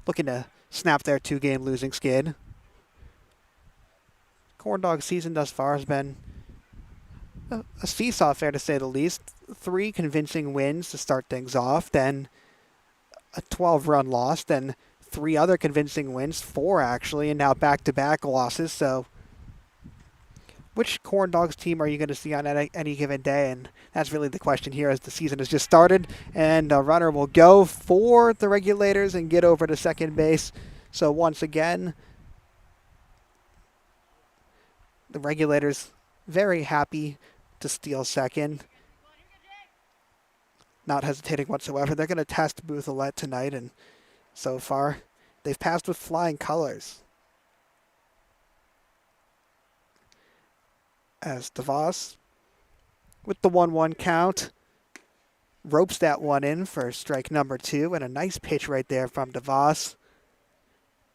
Looking to snap their 2-game losing skid. Corndogs season thus far has been a seesaw, fair to say the least. 3 convincing wins to start things off, then a 12-run loss, then 3 other convincing wins, 4 actually, and now back-to-back losses. So which Corndogs team are you going to see on any given day? And that's really the question here, as the season has just started. And a runner will go for the Regulators and get over to second base. So once again, the Regulators very happy to steal second. Not hesitating whatsoever. They're going to test Booth-Alette tonight, and so far they've passed with flying colors. as DeVos with the 1-1 count ropes that one in for strike number 2, and a nice pitch right there from DeVos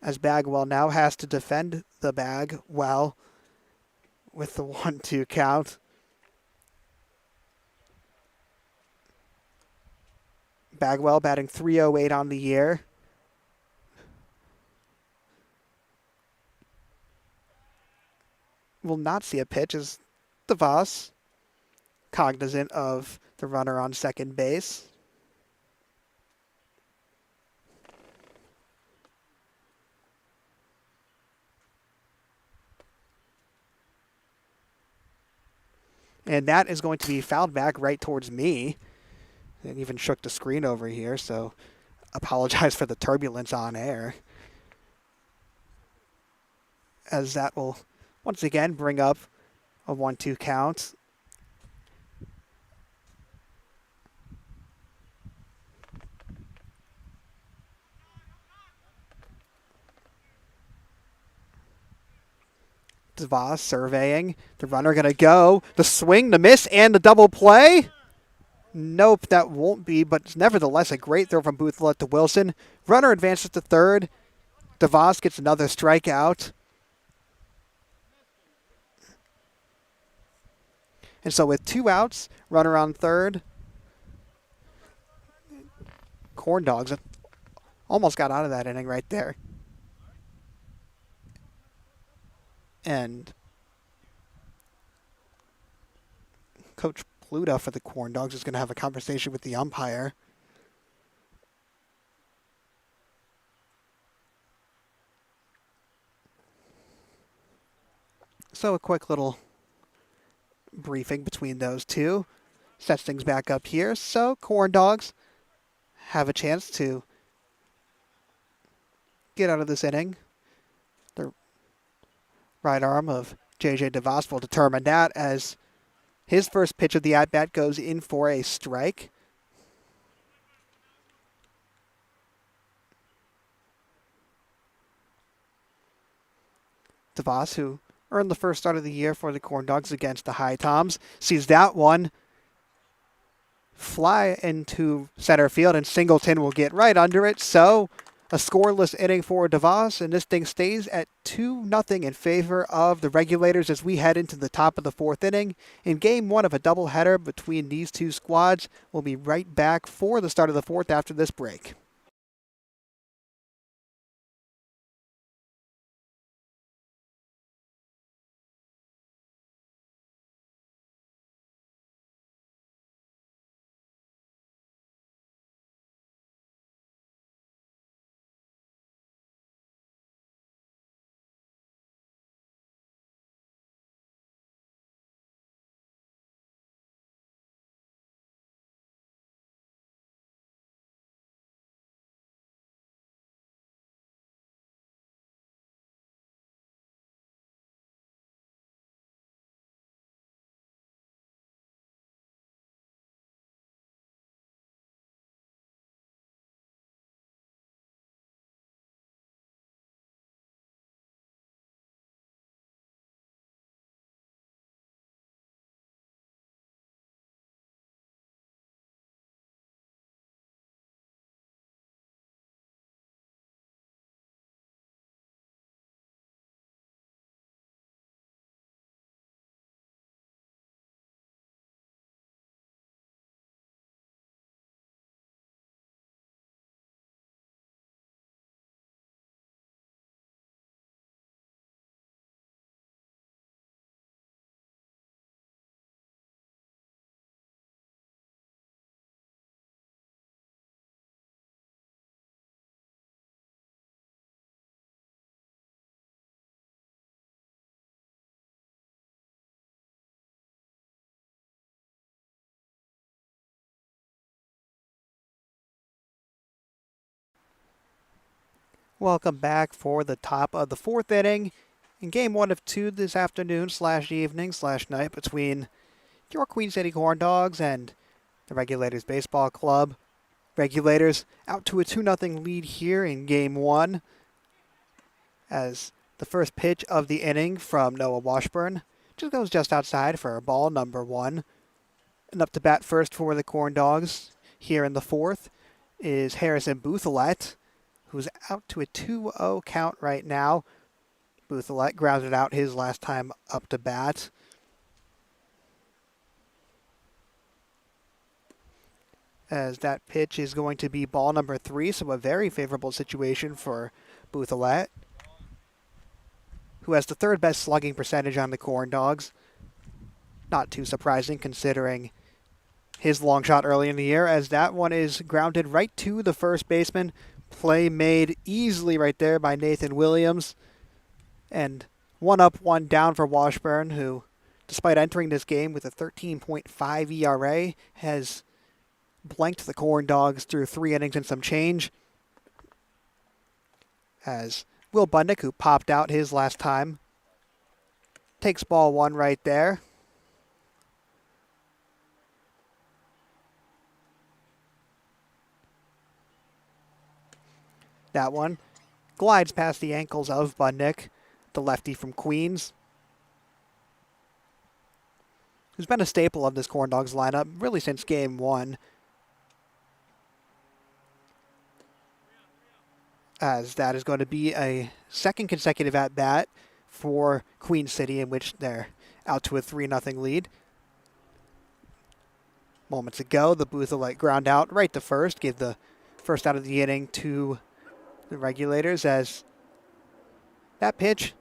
as Bagwell now has to defend the bag well with the 1-2 count. Bagwell batting .308 on the year. Will not see a pitch as DeVos, cognizant of the runner on second base. And that is going to be fouled back right towards me. And even shook the screen over here, so apologize for the turbulence on air. As that will once again bring up a 1-2 count. DeVos surveying. The runner going to go. The swing, the miss, and the double play. Nope, that won't be, but nevertheless a great throw from Boothlet to Wilson. Runner advances to third. DeVos gets another strikeout. And so with 2 outs, runner on third. Corndogs almost got out of that inning right there. And Coach Pluta for the Corndogs is going to have a conversation with the umpire. So a quick little briefing between those two. Sets things back up here. So Corndogs have a chance to get out of this inning. The right arm of J.J. DeVos will determine that as his first pitch of the at-bat goes in for a strike. DeVos, who earned the first start of the year for the Corndogs against the High Toms, sees that one fly into center field, and Singleton will get right under it. So a scoreless inning for DeVos, and this thing stays at 2-0 in favor of the Regulators as we head into the top of the 4th inning. In Game 1 of a doubleheader between these two squads, we'll be right back for the start of the 4th after this break. Welcome back for the top of the 4th inning in Game 1 of 2 this afternoon/evening/night between your Queen City Corndogs and the Regulators Baseball Club. Regulators out to a 2-0 lead here in Game 1 as the first pitch of the inning from Noah Washburn Just goes just outside for ball number 1. And up to bat first for the Corndogs here in the 4th is Harrison Bouthelette, who's out to a 2-0 count right now. Bouthelette grounded out his last time up to bat. As that pitch is going to be ball number 3, so a very favorable situation for Bouthelette, who has the 3rd best slugging percentage on the Corndogs. Not too surprising considering his long shot early in the year, as that one is grounded right to the first baseman. Play made easily right there by Nathan Williams. And 1 up, 1 down for Washburn, who, despite entering this game with a 13.5 ERA, has blanked the Corndogs through 3 innings and some change. As Will Budnick, who popped out his last time, takes ball 1 right there. That one glides past the ankles of Budnick, the lefty from Queens, who's been a staple of this Corndogs lineup really since game 1. As that is going to be a 2nd consecutive at-bat for Queen City, in which they're out to a 3-0 lead. Moments ago, the Bouthelette ground out right to first, gave the first out of the inning to the Regulators, as that pitch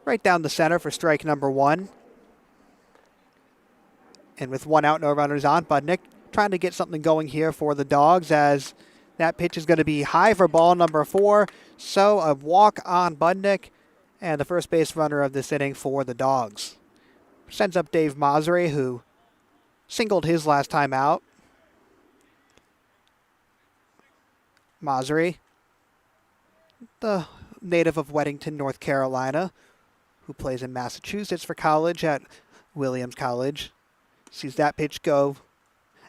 right down the center for strike number 1. And with 1 out, no runners on, Budnick trying to get something going here for the Dogs, as that pitch is going to be high for ball number 4. So a walk on Budnick, and the first base runner of this inning for the Dogs. Sends up Dave Masri, who singled his last time out. Masri, the native of Weddington, North Carolina, who plays in Massachusetts for college at Williams College, sees that pitch go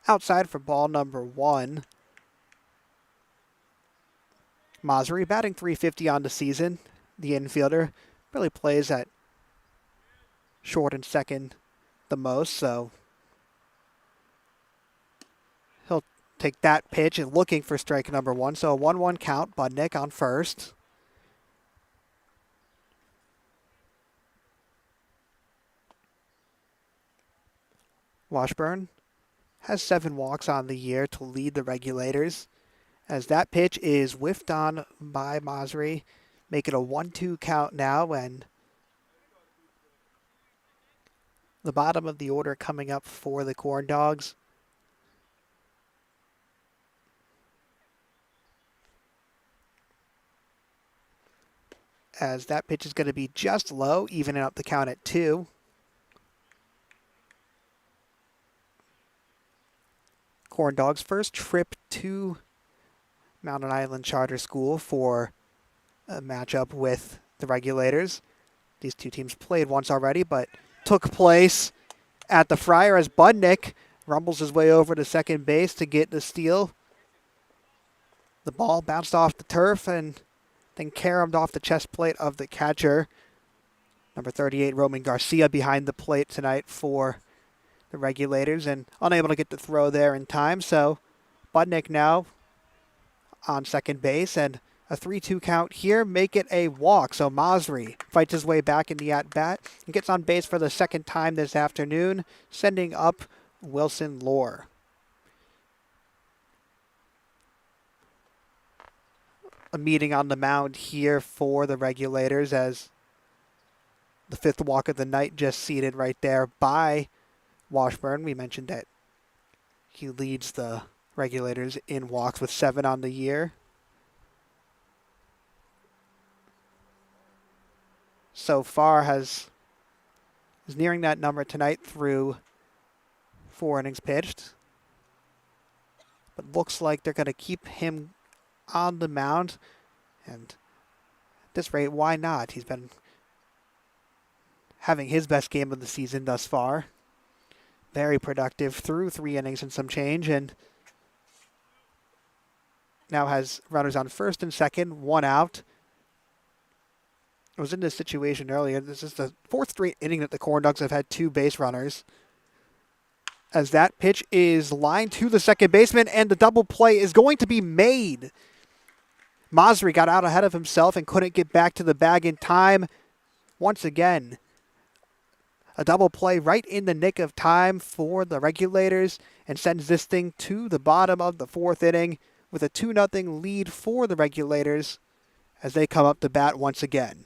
outside for ball number 1. Masri batting .350 on the season. The infielder really plays at short and second the most, so he'll take that pitch and looking for strike number 1. So a 1-1 count. Budnick on first. Washburn has 7 walks on the year to lead the Regulators, as that pitch is whiffed on by Masri. Make it a 1-2 count now, and the bottom of the order coming up for the Corndogs. As that pitch is going to be just low, evening up the count at 2. Corndogs' first trip to Mountain Island Charter School for a matchup with the Regulators. These two teams played once already, but took place at the Friar as Budnick rumbles his way over to second base to get the steal. The ball bounced off the turf and then caromed off the chest plate of the catcher. Number 38, Roman Garcia, behind the plate tonight for the Regulators, and unable to get the throw there in time. So Budnick now on second base, and a 3-2 count here, make it a walk. So Masri fights his way back in the at-bat and gets on base for the 2nd time this afternoon, sending up Wilson Lohr. A meeting on the mound here for the Regulators, as the 5th walk of the night just seated right there by Washburn. We mentioned that he leads the Regulators in walks with 7 on the year. So far is nearing that number tonight through 4 innings pitched. But looks like they're going to keep him on the mound. And at this rate, why not? He's been having his best game of the season thus far. Very productive through 3 innings and some change, and now has runners on first and second, 1 out. was in this situation earlier. This is the fourth straight inning that the Corndogs have had 2 base runners. As that pitch is lined to the second baseman, and the double play is going to be made. Masri got out ahead of himself and couldn't get back to the bag in time. Once again, a double play right in the nick of time for the Regulators and sends this thing to the bottom of the 4th inning with a 2-0 lead for the Regulators as they come up to bat once again.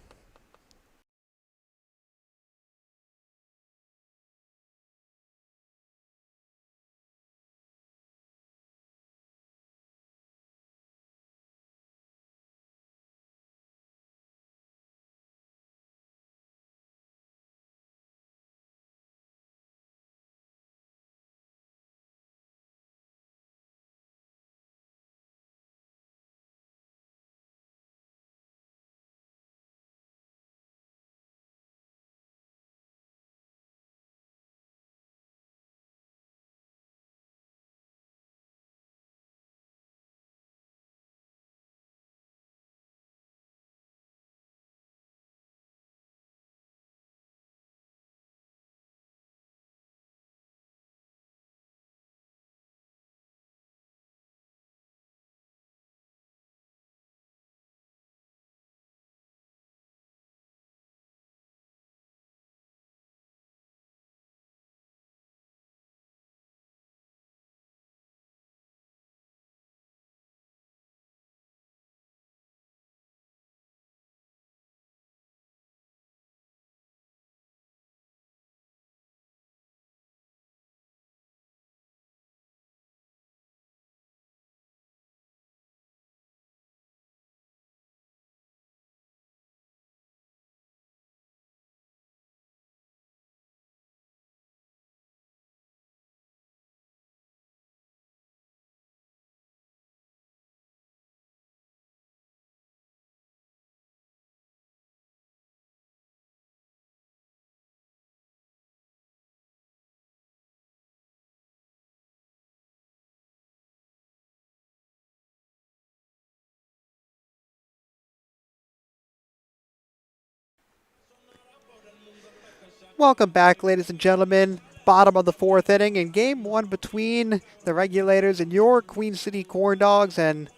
Welcome back, ladies and gentlemen. Bottom of the 4th inning in game 1 between the Regulators and your Queen City Corndogs. And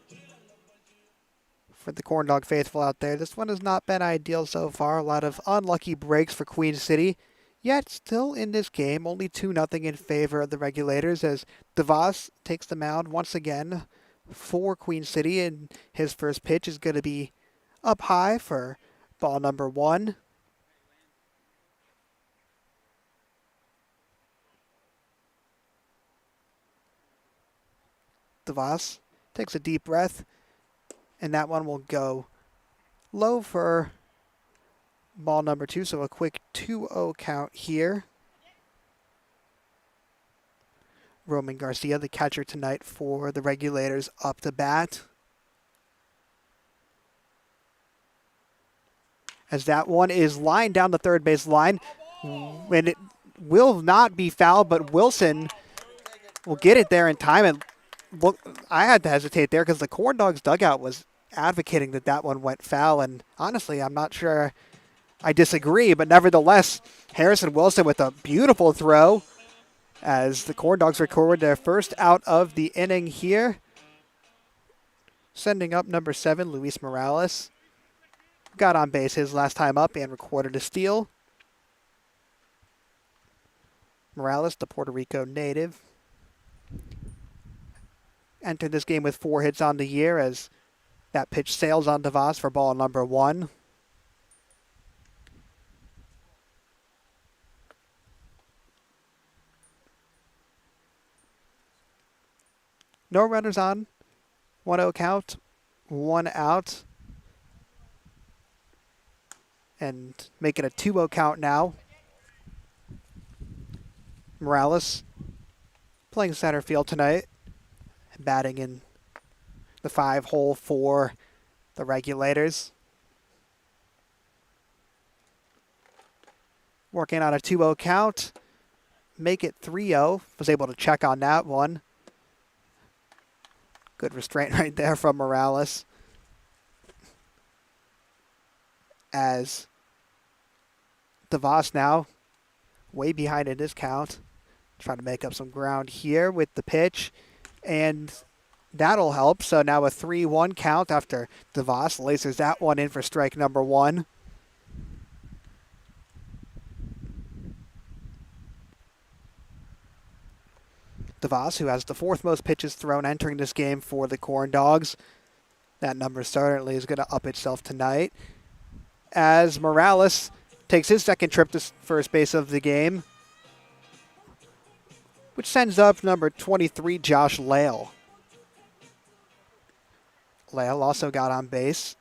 for the Corndog faithful out there, this one has not been ideal so far. A lot of unlucky breaks for Queen City. Yet, still in this game, only 2-0 in favor of the Regulators as DeVos takes the mound once again for Queen City. And his first pitch is going to be up high for ball number 1. DeVos takes a deep breath, and that one will go low for ball number 2, so a quick 2-0 count here. Roman Garcia, the catcher tonight for the Regulators, up to bat. As that one is lined down the third base line, and it will not be fouled, but Wilson will get it there in time. And look, I had to hesitate there because the Corndogs dugout was advocating that that one went foul, and honestly, I'm not sure I disagree, but nevertheless, Harrison Wilson with a beautiful throw as the Corndogs record their first out of the inning here. Sending up number 7, Luis Morales. Got on base his last time up and recorded a steal. Morales, the Puerto Rico native, entered this game with 4 hits on the year as that pitch sails on DeVos for ball number 1. No runners on. 1-0 count. 1 out. And make it a 2-0 count now. Morales playing center field tonight. Batting in the 5 hole for the Regulators. Working on a 2-0 count. Make it 3-0. Was able to check on that one. Good restraint right there from Morales. as DeVos now way behind in his count. Trying to make up some ground here with the pitch, and that'll help. So now a 3-1 count after DeVos lasers that one in for strike number one. DeVos, who has the fourth most pitches thrown entering this game for the Corndogs. That number certainly is going to up itself tonight. As Morales takes his second trip to first base of the game, which sends up number 23, Josh Lale. Lale also got on base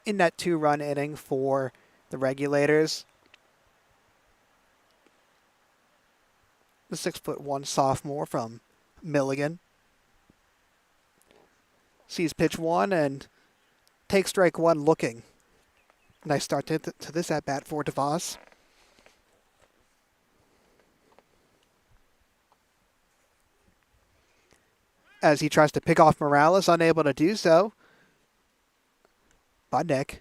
in that 2-run inning for the Regulators. The 6'1" sophomore from Milligan sees pitch one and takes strike one looking. Nice start to this at-bat for DeVos. As he tries to pick off Morales, unable to do so. Budnick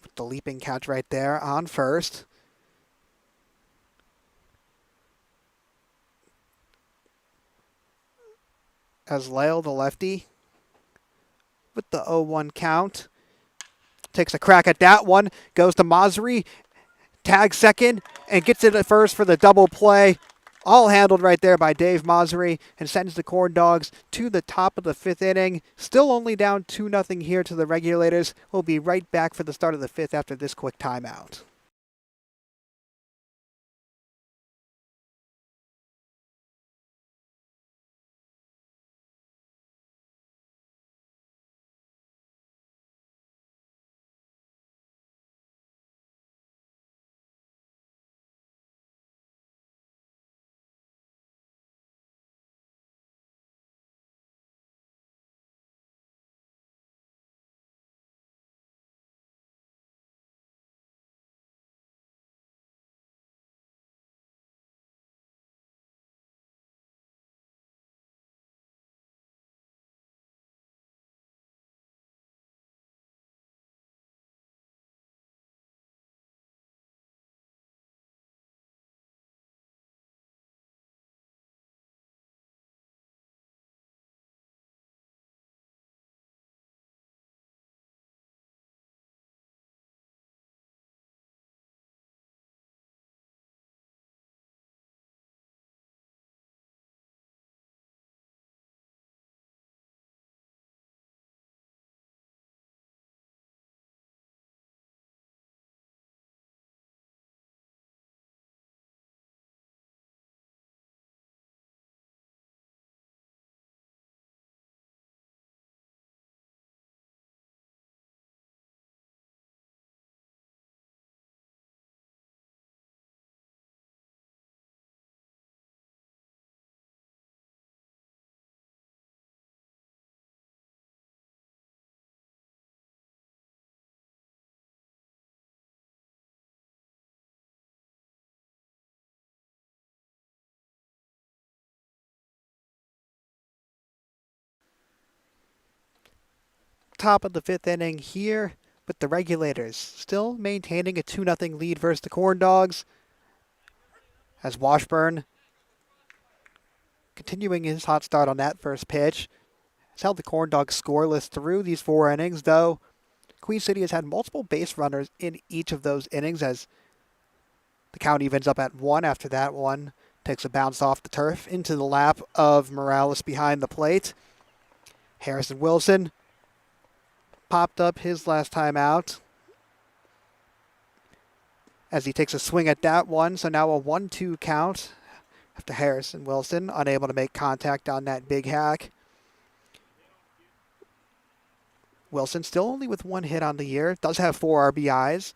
with the leaping catch right there on first. As Lale, the lefty, with the 0-1 count, takes a crack at that one, goes to Masri, tags second, and gets it at first for the double play. All handled right there by Dave Masri, and sends the Corndogs to the top of the fifth inning. Still only down 2-0 here to the Regulators. We'll be right back for the start of the fifth after this quick timeout. Top of the fifth inning here with the Regulators still maintaining a 2-0 lead versus the Corndogs. As Washburn, continuing his hot start on that first pitch, has held the Corndogs scoreless through these 4 innings, though Queen City has had multiple base runners in each of those innings as the count evens up at 1 after that one. Takes a bounce off the turf into the lap of Morales behind the plate. Harrison Wilson popped up his last time out as he takes a swing at that one. So now a 1-2 count after Harrison Wilson unable to make contact on that big hack. Wilson still only with 1 hit on the year. Does have 4 RBIs.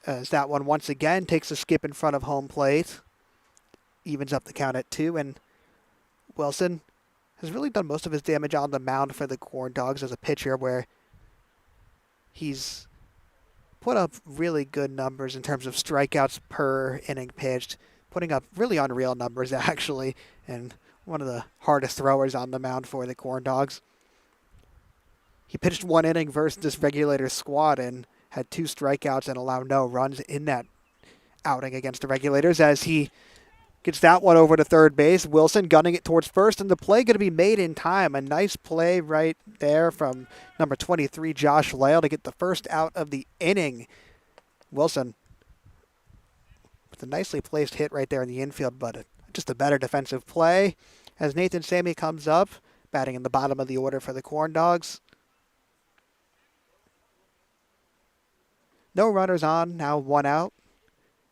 As that one once again takes a skip in front of home plate. Evens up the count at 2. And Wilson has really done most of his damage on the mound for the Corndogs as a pitcher, where he's put up really good numbers in terms of strikeouts per inning pitched, putting up really unreal numbers actually, and one of the hardest throwers on the mound for the Corndogs. He pitched one inning versus this Regulators squad and had 2 strikeouts and allowed no runs in that outing against the Regulators as he gets that one over to third base. Wilson gunning it towards first, and the play going to be made in time. A nice play right there from number 23, Josh Lale, to get the first out of the inning. Wilson with a nicely placed hit right there in the infield, but just a better defensive play as Nathan Sammy comes up, batting in the bottom of the order for the Corndogs. No runners on, now 1 out,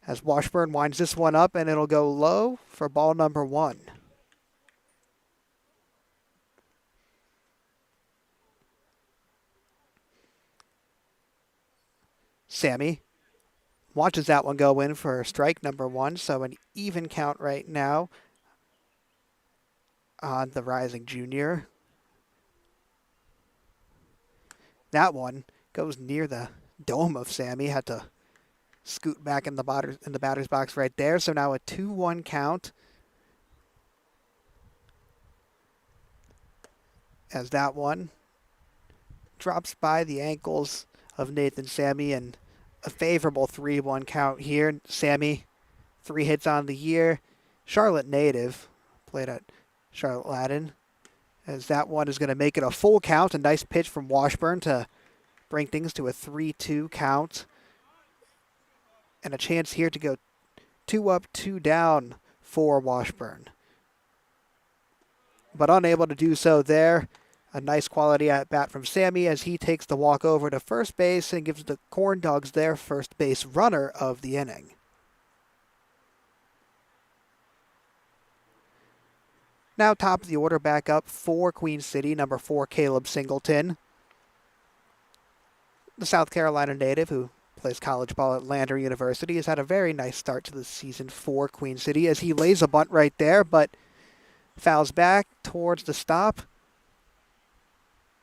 as Washburn winds this one up, and it'll go low for ball number 1. Sammy watches that one go in for strike number 1, so an even count right now on the rising junior. That one goes near the dome of Sammy, had to scoot back in the batter's box right there. So now a 2-1 count as that one drops by the ankles of Nathan Sammy, and a favorable 3-1 count here. Sammy, 3 hits on the year. Charlotte native, played at Charlotte Ladin, as that one is going to make it a full count. A nice pitch from Washburn to bring things to a 3-2 count. And a chance here to go 2 up, 2 down for Washburn. But unable to do so there. A nice quality at bat from Sammy as he takes the walk over to first base and gives the Corndogs their first base runner of the inning. Now top of the order back up for Queen City, number 4, Caleb Singleton. The South Carolina native who plays college ball at Lander University has had a very nice start to the season for Queen City as he lays a bunt right there, but fouls back towards the stop.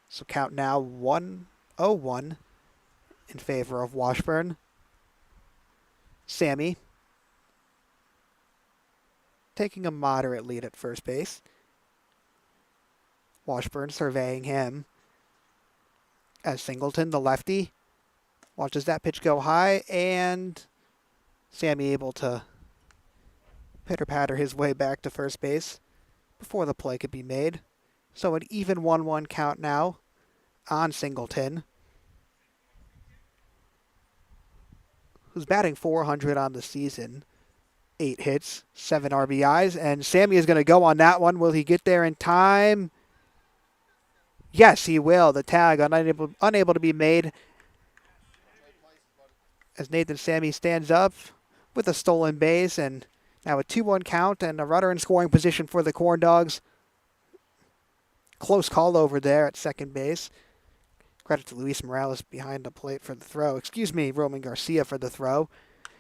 So count now 1-0-1 in favor of Washburn. Sammy taking a moderate lead at first base. Washburn surveying him as Singleton, the lefty, watches that pitch go high, and Sammy able to pitter-patter his way back to first base before the play could be made. So an even 1-1 count now on Singleton, who's batting .400 on the season. 8 hits, 7 RBIs, and Sammy is going to go on that one. Will he get there in time? Yes, he will. The tag unable to be made as Nathan Sammy stands up with a stolen base, and now a 2-1 count and a runner in scoring position for the Corndogs. Close call over there at second base. Credit to Luis Morales behind the plate for the throw. Roman Garcia for the throw.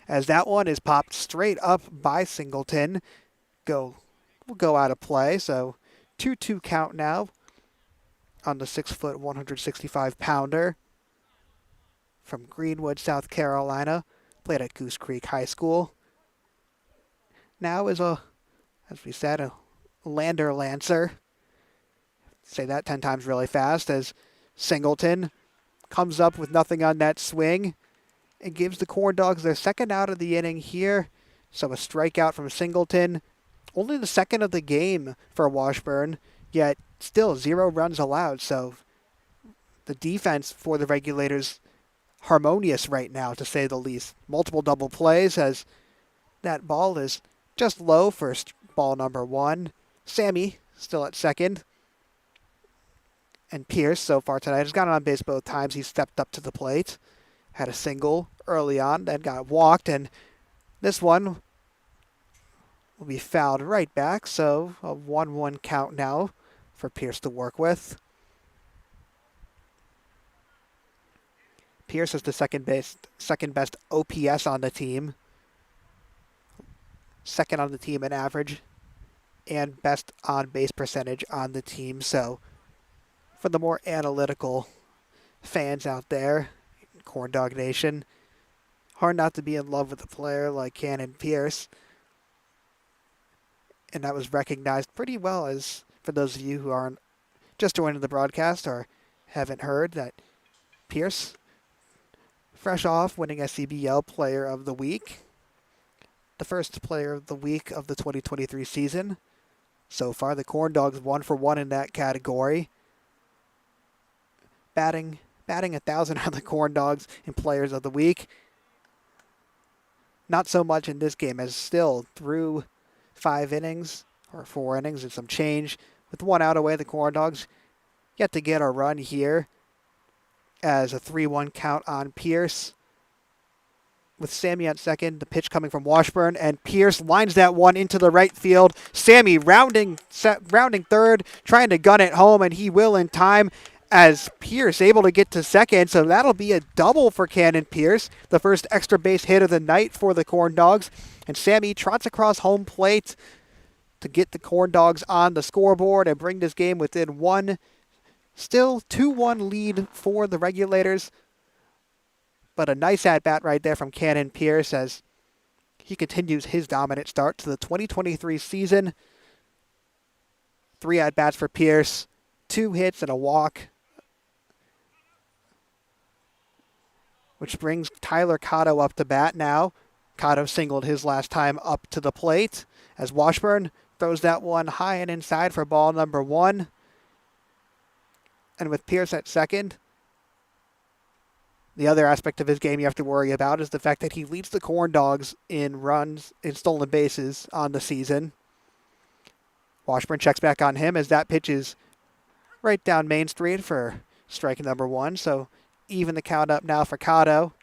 As that one is popped straight up by Singleton. Will go out of play. So 2-2 count now on the 6-foot, 165-pounder from Greenwood, South Carolina. Played at Goose Creek High School. Now is as we said, a Lander Lancer. Say that 10 times really fast as Singleton comes up with nothing on that swing and gives the Corndogs their second out of the inning here. So a strikeout from Singleton. Only the second of the game for Washburn, yet still 0 runs allowed. So the defense for the Regulators harmonious right now, to say the least. Multiple double plays as that ball is just low for ball number 1. Sammy still at second. And Pierce, so far tonight, has gotten on base both times. He stepped up to the plate, had a single early on, then got walked, and this one will be fouled right back. So a 1-1 count now for Pierce to work with. Pierce is the second best OPS on the team, second on the team in average, and best on-base percentage on the team. So for the more analytical fans out there, Corndog Nation, hard not to be in love with a player like Cannon Pierce. And that was recognized pretty well, as for those of you who aren't just joining the broadcast or haven't heard that Pierce, fresh off winning SCBL Player of the Week, the first Player of the Week of the 2023 season. So far, the Corndogs 1-for-1 in that category. Batting 1,000 on the Corndogs in Players of the Week. Not so much in this game, as still through 5 innings, or 4 innings and some change, with 1 out away, the Corndogs yet to get a run here as a 3-1 count on Pierce. With Sammy at second, the pitch coming from Washburn, and Pierce lines that one into the right field. Sammy rounding third, trying to gun it home, and he will in time as Pierce able to get to second. So that'll be a double for Cannon Pierce, the first extra base hit of the night for the Corndogs. And Sammy trots across home plate to get the Corndogs on the scoreboard and bring this game within 1. Still 2-1 lead for the Regulators. But a nice at-bat right there from Cannon Pierce as he continues his dominant start to the 2023 season. 3 at-bats for Pierce, 2 hits and a walk, which brings Tyler Cotto up to bat now. Cotto singled his last time up to the plate as Washburn throws that one high and inside for ball number 1. And with Pierce at second, the other aspect of his game you have to worry about is the fact that he leads the Corndogs in runs in stolen bases on the season. Washburn checks back on him as that pitch is right down Main Street for strike number 1. So even the count up now for Cotto.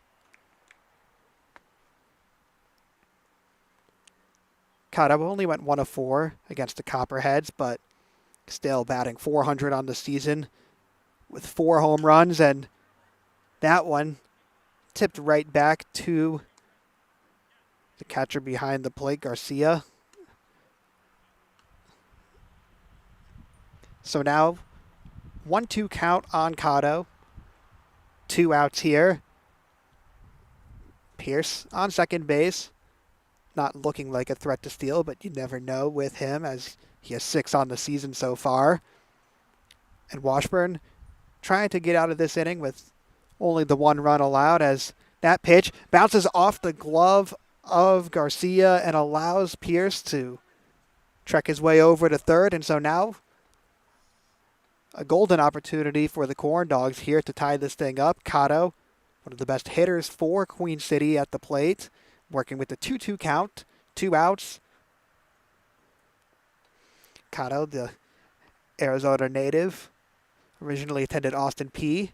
Cotto only went 1 of 4 against the Copperheads, but still batting .400 on the season with 4 home runs, and that one tipped right back to the catcher behind the plate, Garcia. So now 1-2 count on Cotto. 2 outs here. Pierce on second base. Not looking like a threat to steal, but you never know with him as he has 6 on the season so far. And Washburn trying to get out of this inning with only the 1 run allowed as that pitch bounces off the glove of Garcia and allows Pierce to trek his way over to third. And so now a golden opportunity for the Corndogs here to tie this thing up. Cotto, one of the best hitters for Queen City at the plate, working with the 2-2 count, 2 outs. Cotto, the Arizona native, originally attended Austin Peay,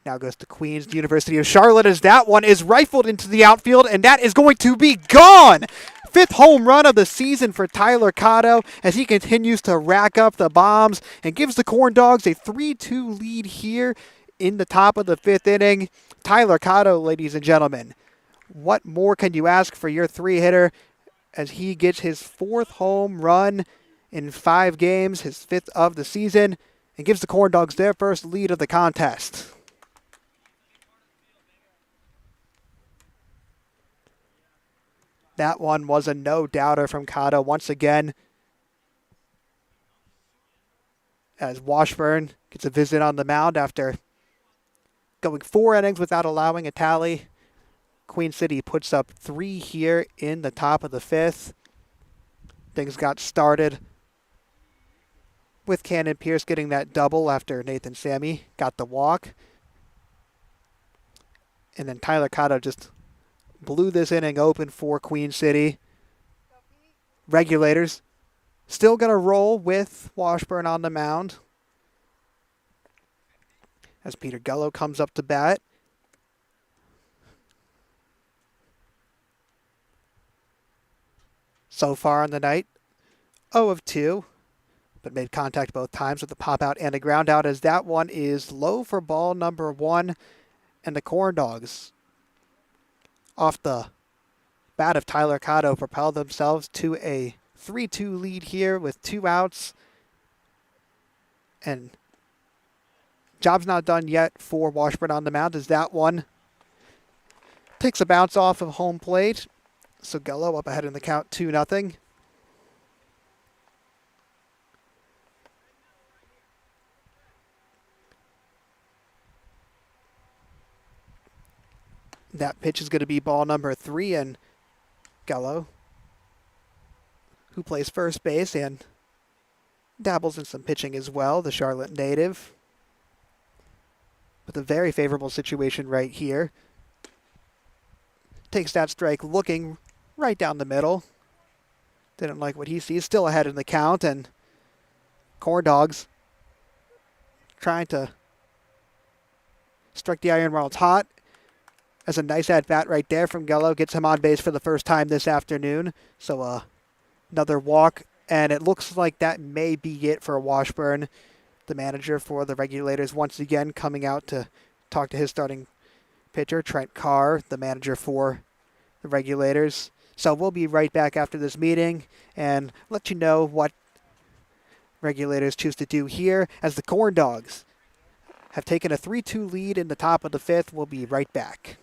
now goes to Queen's University of Charlotte as that one is rifled into the outfield, and that is going to be gone! 5th home run of the season for Tyler Cotto as he continues to rack up the bombs and gives the Corndogs a 3-2 lead here in the top of the 5th inning. Tyler Cotto, ladies and gentlemen, what more can you ask for your 3-hitter as he gets his 4th home run in 5 games, his 5th of the season, and gives the Corndogs their first lead of the contest. That one was a no-doubter from Cotto once again as Washburn gets a visit on the mound after going 4 innings without allowing a tally. Queen City puts up 3 here in the top of the 5th. Things got started with Cannon Pierce getting that double after Nathan Sammy got the walk. And then Tyler Cotto just blew this inning open for Queen City. Regulators still going to roll with Washburn on the mound as Peter Gullo comes up to bat. So far on the night, 0 of 2, but made contact both times with a pop out and a ground out as that one is low for ball number 1, and the Corndogs, off the bat of Tyler Cotto, propel themselves to a 3-2 lead here with 2 outs. And job's not done yet for Washburn on the mound as that one takes a bounce off of home plate. So Gullo up ahead in the count 2-0. That pitch is going to be ball number 3, and Gallo, who plays first base and dabbles in some pitching as well, the Charlotte native. With a very favorable situation right here. Takes that strike looking right down the middle. Didn't like what he sees. Still ahead in the count, and Corndogs trying to strike the iron while it's hot. That's a nice at-bat right there from Gallo. Gets him on base for the first time this afternoon. So another walk, and it looks like that may be it for Washburn. The manager for the Regulators once again coming out to talk to his starting pitcher, Trent Carr, the manager for the Regulators. So we'll be right back after this meeting and let you know what Regulators choose to do here as the Corndogs have taken a 3-2 lead in the top of the 5th. We'll be right back.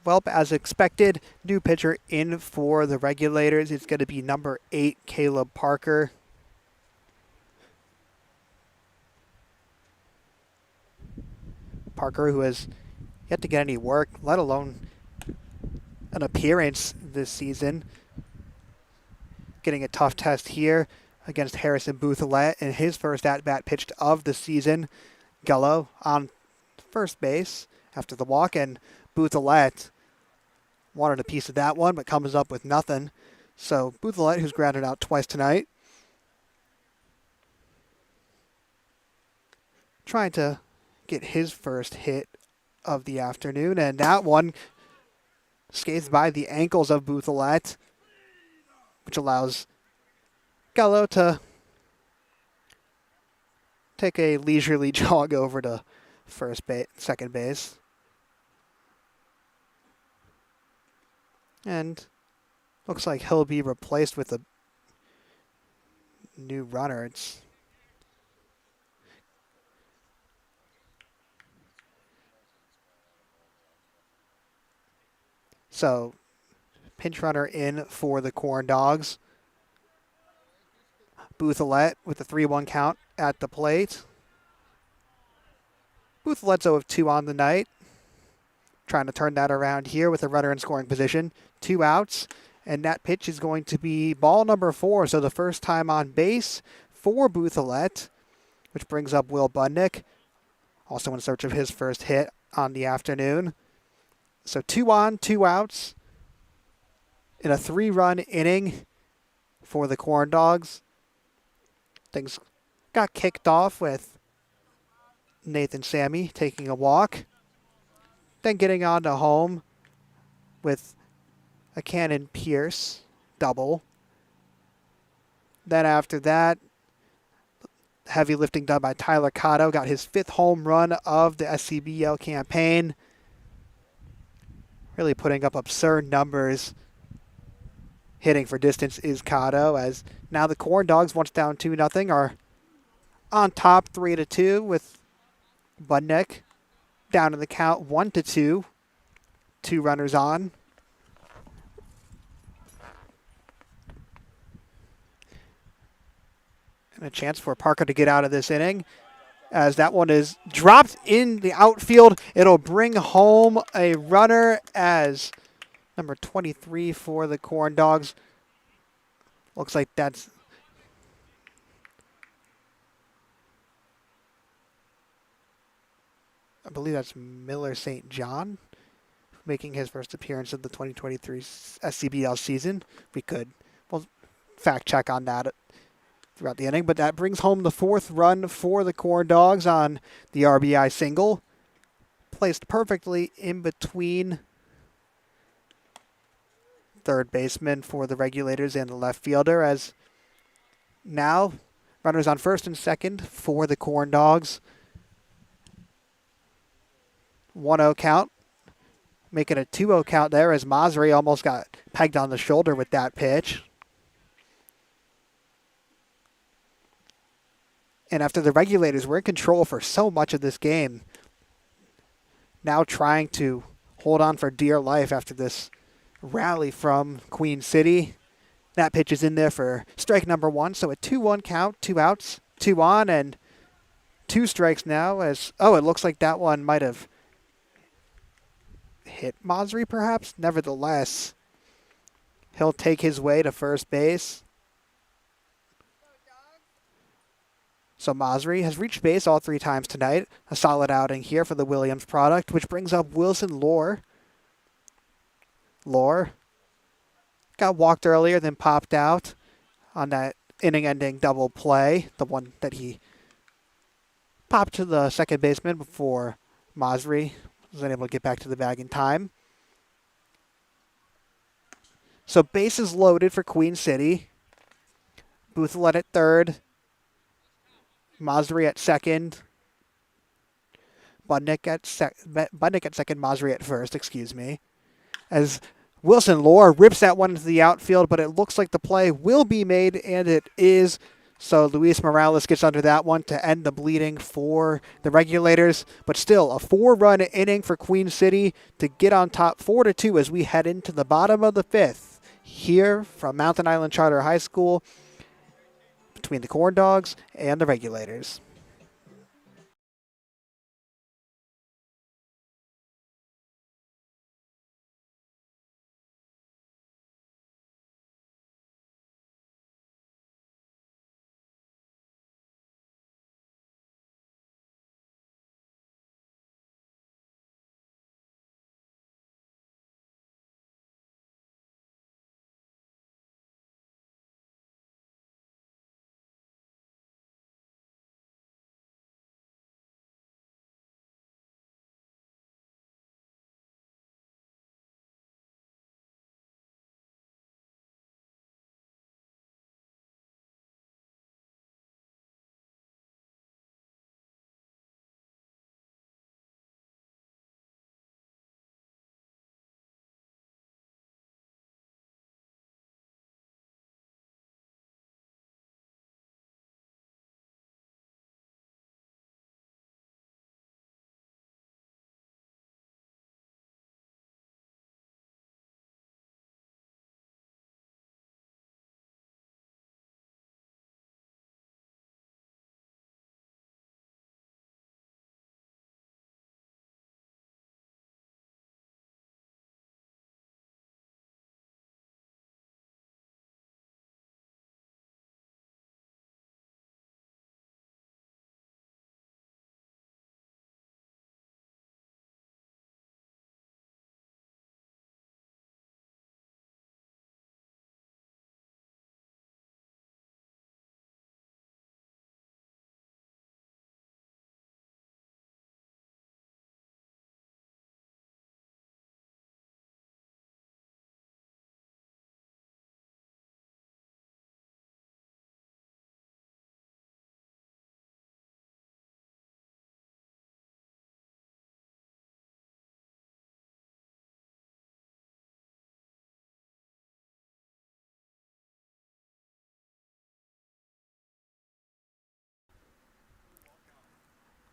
Well, as expected, new pitcher in for the Regulators. It's going to be number 8, Caleb Parker. Parker, who has yet to get any work, let alone an appearance this season. Getting a tough test here against Harrison Bouthelet in his first at-bat pitched of the season. Gallo on first base after the walk, and Bouthelet wanted a piece of that one, but comes up with nothing. So Bouthelet, who's grounded out twice tonight, trying to get his first hit of the afternoon, and that one skates by the ankles of Bouthelet, which allows Gallo to take a leisurely jog over to second base. And looks like he'll be replaced with a new runner. So, pinch runner in for the Corndogs. Bouthelet with a 3-1 count at the plate. Bouthelet's 0-2 on the night. Trying to turn that around here with a runner in scoring position. 2 outs, and that pitch is going to be ball number 4, so the first time on base for Bouthelet, which brings up Will Budnick, also in search of his first hit on the afternoon. So 2 on, 2 outs in a 3-run inning for the Corndogs. Things got kicked off with Nathan Sammy taking a walk, then getting on to home with a Cannon Pierce double. Then after that, heavy lifting done by Tyler Cotto, got his 5th home run of the SCBL campaign. Really putting up absurd numbers. Hitting for distance is Cotto, as now the Corndogs, once down 2-0, are on top 3-2 with Budnick down in the count 1-2. 2 runners on. And a chance for Parker to get out of this inning, as that one is dropped in the outfield. It'll bring home a runner as number 23 for the Corndogs. Looks like that's I believe that's Miller St. John, making his first appearance of the 2023 SCBL season. We'll fact check on that throughout the inning, but that brings home the 4th run for the Corndogs on the RBI single. Placed perfectly in between third baseman for the Regulators and the left fielder, as now runners on first and second for the Corndogs. 1-0 count. Making a 2-0 count there, as Masri almost got pegged on the shoulder with that pitch. And after the Regulators were in control for so much of this game, now trying to hold on for dear life after this rally from Queen City. That pitch is in there for strike number 1. So a 2-1 count, 2 outs, 2 on, and 2 strikes now. As it looks like that one might have hit Masri perhaps. Nevertheless, he'll take his way to first base. So Masri has reached base all 3 times tonight. A solid outing here for the Williams product, which brings up Wilson Lohr. Lohr got walked earlier, then popped out on that inning-ending double play, the one that he popped to the second baseman before Masri was unable to get back to the bag in time. So bases loaded for Queen City. Boothel at third. Masri at second. Budnick at second, Masri at first, excuse me. As Wilson Lohr rips that one into the outfield, but it looks like the play will be made, and it is. So Luis Morales gets under that one to end the bleeding for the Regulators. But still, a 4-run inning for Queen City to get on top 4-2 as we head into the bottom of the 5th here from Mountain Island Charter High School between the Corndogs and the Regulators.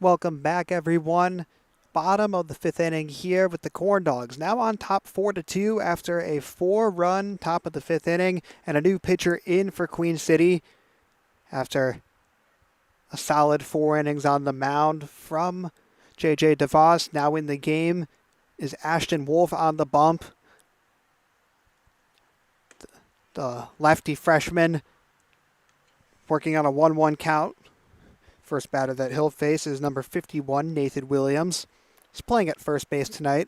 Welcome back, everyone. Bottom of the fifth inning here with the Corndogs. Now on top 4-2 after a 4-run top of the fifth inning and a new pitcher in for Queen City after a solid 4 innings on the mound from J.J. DeVos. Now in the game is Ashton Wolf on the bump. The lefty freshman working on a 1-1 count. First batter that he'll face is number 51, Nathan Williams. He's playing at first base tonight.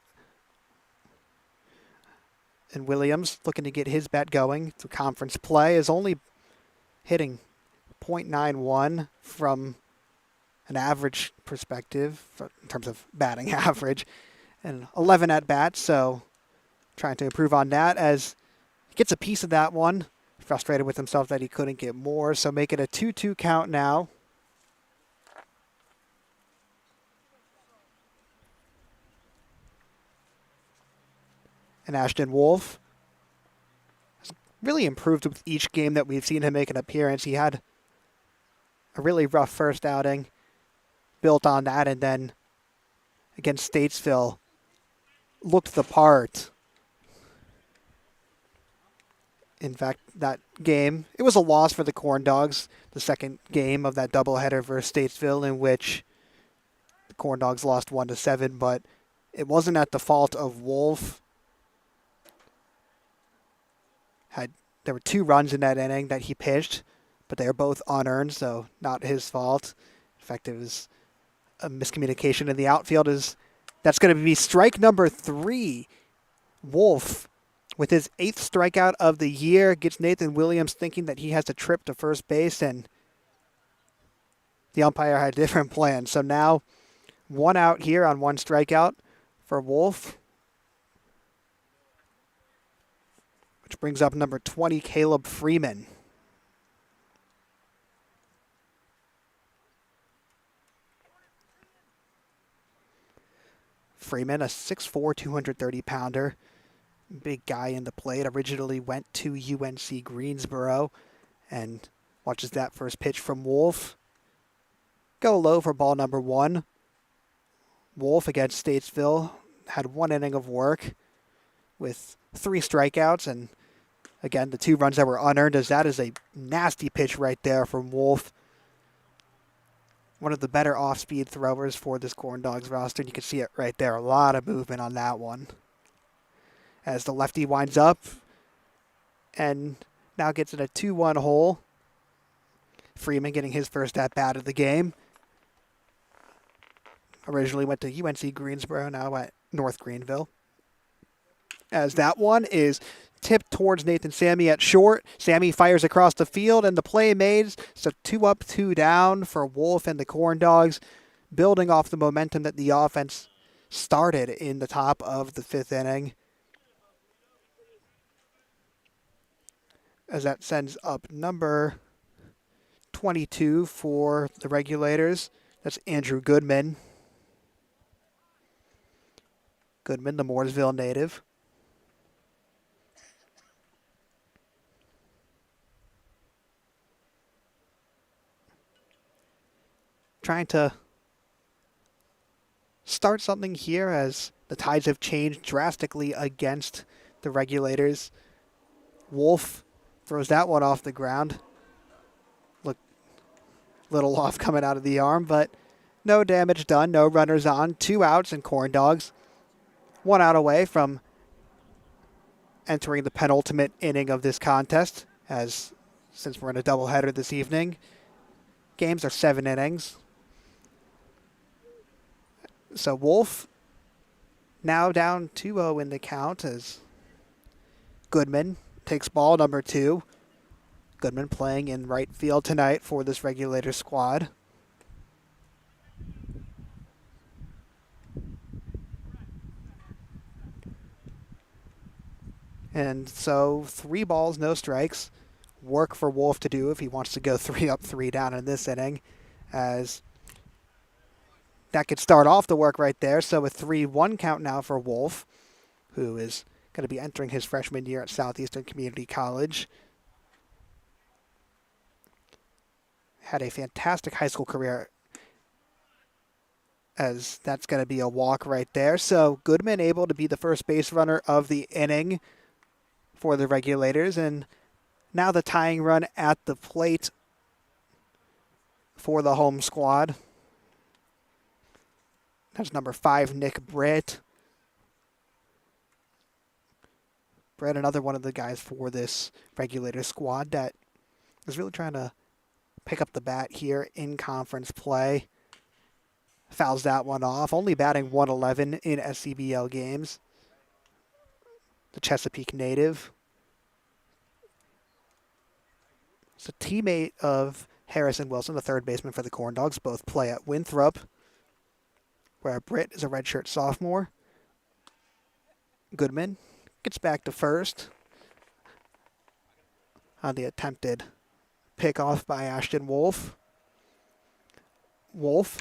And Williams, looking to get his bat going through conference play, is only hitting .91 from an average perspective in terms of batting average. And 11 at-bats, so trying to improve on that as he gets a piece of that one. Frustrated with himself that he couldn't get more, so make it a 2-2 count now. And Ashton Wolf has really improved with each game that we've seen him make an appearance. He had a really rough first outing, built on that, and then against Statesville, looked the part. In fact, that game, it was a loss for the Corndogs, the second game of that doubleheader versus Statesville, in which the Corndogs lost 1-7, but it wasn't at the fault of Wolf. There were 2 runs in that inning that he pitched, but they were both unearned, so not his fault. In fact, it was a miscommunication in the outfield. That's going to be strike number 3. Wolf, with his 8th strikeout of the year, gets Nathan Williams thinking that he has a trip to first base, and the umpire had a different plan. So now 1 out here on 1 strikeout for Wolf, which brings up number 20, Caleb Freeman. Freeman, a 6'4", 230-pounder. Big guy in the plate. Originally went to UNC Greensboro. And watches that first pitch from Wolf go low for ball number 1. Wolf against Statesville had 1 inning of work with 3 strikeouts, and again, the 2 runs that were unearned, as that is a nasty pitch right there from Wolf. One of the better off-speed throwers for this Corndogs roster, and you can see it right there. A lot of movement on that one. As the lefty winds up and now gets in a 2-1 hole. Freeman getting his first at-bat of the game. Originally went to UNC Greensboro, now at North Greenville. As that one is tipped towards Nathan Sammy at short. Sammy fires across the field, and the play made. So 2 up, 2 down for Wolf and the Corndogs, building off the momentum that the offense started in the top of the 5th inning. As that sends up number 22 for the Regulators. That's Andrew Goodman. Goodman, the Mooresville native. Trying to start something here as the tides have changed drastically against the Regulators. Wolf throws that one off the ground. Look, little off coming out of the arm, but no damage done, no runners on. 2 outs and Corndogs 1 out away from entering the penultimate inning of this contest, as since we're in a doubleheader this evening, games are 7 innings. So Wolf now down 2-0 in the count as Goodman takes ball number 2. Goodman playing in right field tonight for this Regulator squad. And so 3 balls, no strikes. Work for Wolf to do if he wants to go 3 up, 3 down in this inning, as that could start off the work right there. So a 3-1 count now for Wolf, who is going to be entering his freshman year at Southeastern Community College. Had a fantastic high school career as that's going to be a walk right there. So Goodman able to be the first base runner of the inning for the Regulators, and now the tying run at the plate for the home squad. That's number 5, Nick Britt. Britt, another one of the guys for this Regulator squad that is really trying to pick up the bat here in conference play. Fouls that one off, only batting 111 in SCBL games. The Chesapeake native. It's a teammate of Harrison Wilson, the third baseman for the Corndogs. Both play at Winthrop, where Britt is a redshirt sophomore. Goodman gets back to first on the attempted pickoff by Ashton Wolf. Wolf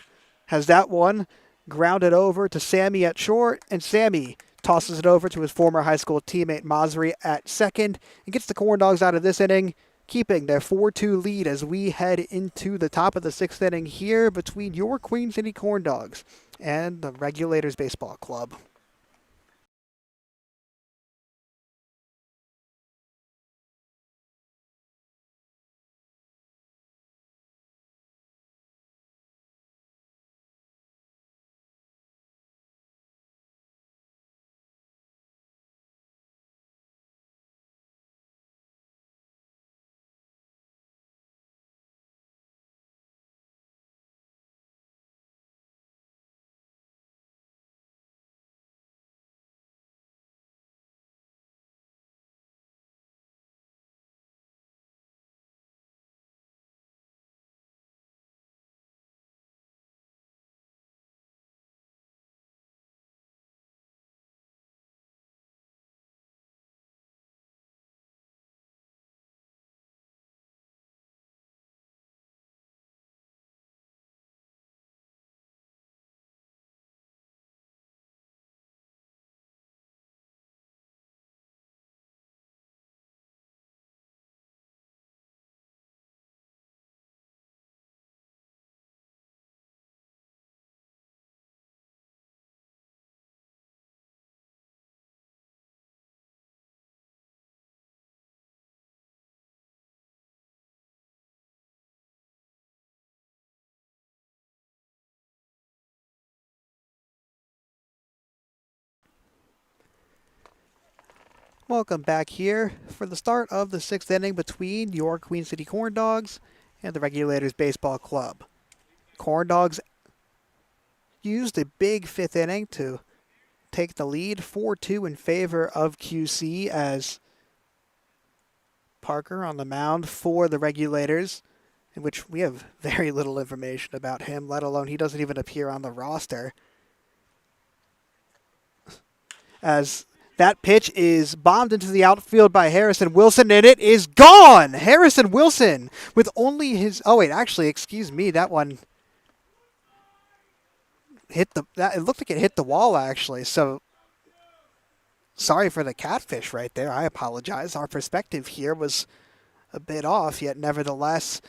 has that one grounded over to Sammy at short, and Sammy tosses it over to his former high school teammate Masri at second and gets the Corndogs out of this inning, keeping their 4-2 lead as we head into the top of the 6th inning here between your Queen City Corndogs and the Regulators Baseball Club. Welcome back here for the start of the 6th inning between your Queen City Corndogs and the Regulators Baseball Club. Corndogs used a big 5th inning to take the lead 4-2 in favor of QC as Parker on the mound for the Regulators, in which we have very little information about him, let alone he doesn't even appear on the roster. As that pitch is bombed into the outfield by Harrison Wilson, and it is gone! Harrison Wilson with only his... Oh, wait, actually, excuse me, that one hit the... It looked like it hit the wall, actually, so sorry for the catfish right there. I apologize. Our perspective here was a bit off, yet nevertheless,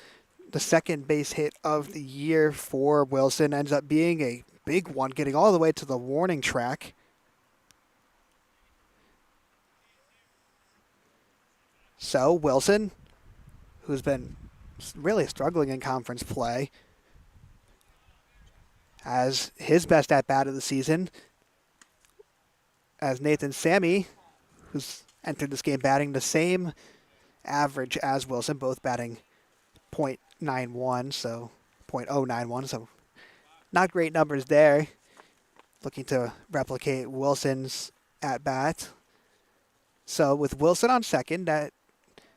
the second base hit of the year for Wilson ends up being a big one, getting all the way to the warning track. So Wilson, who's been really struggling in conference play, has his best at-bat of the season, as Nathan Sammy, who's entered this game batting the same average as Wilson, both batting .91, so .091, so not great numbers there. Looking to replicate Wilson's at-bat. So with Wilson on second, that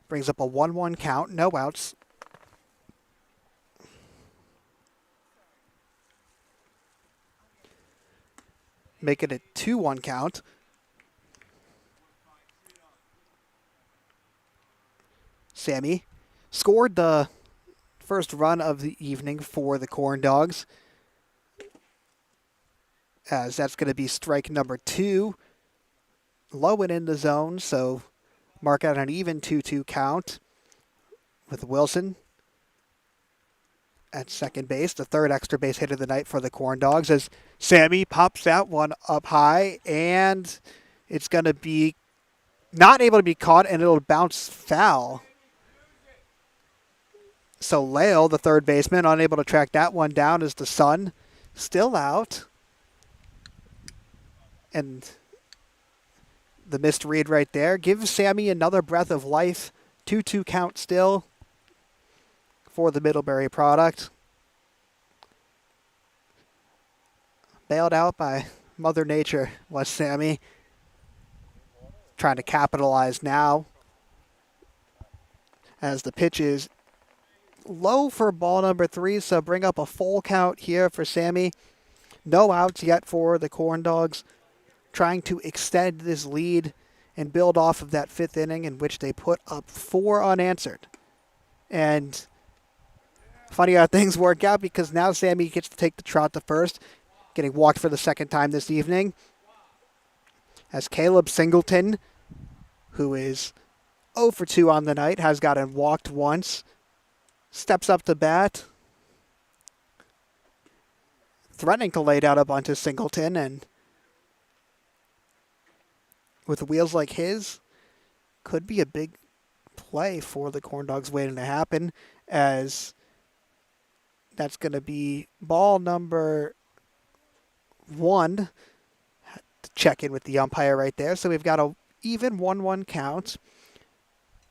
brings up a 1-1 count, no outs. Make it a 2-1 count. Sammy scored the first run of the evening for the Corndogs, as that's going to be strike number 2. Low and in the zone, so mark out an even 2-2 count with Wilson. at second base, the third extra base hit of the night for the Corndogs, as Sammy pops that one up high, and it's going to be not able to be caught, and it'll bounce foul. So Lale, the third baseman, unable to track that one down as the Sun still out. And the missed read right there gives Sammy another breath of life. 2-2 count still for the Middlebury product. Bailed out by Mother Nature was Sammy. Trying to capitalize now as the pitch is low for ball number 3, so bring up a full count here for Sammy. No outs yet for the Corndogs, trying to extend this lead and build off of that 5th inning in which they put up 4 unanswered. And funny how things work out, because now Sammy gets to take the trot to first, getting walked for the second time this evening, as Caleb Singleton, who is 0 for 2 on the night, has gotten walked once, steps up to bat, threatening to lay down a bunt to Singleton, and with wheels like his, could be a big play for the Corndogs waiting to happen, as that's going to be ball number 1. Had to check in with the umpire right there. So we've got a even 1-1 count.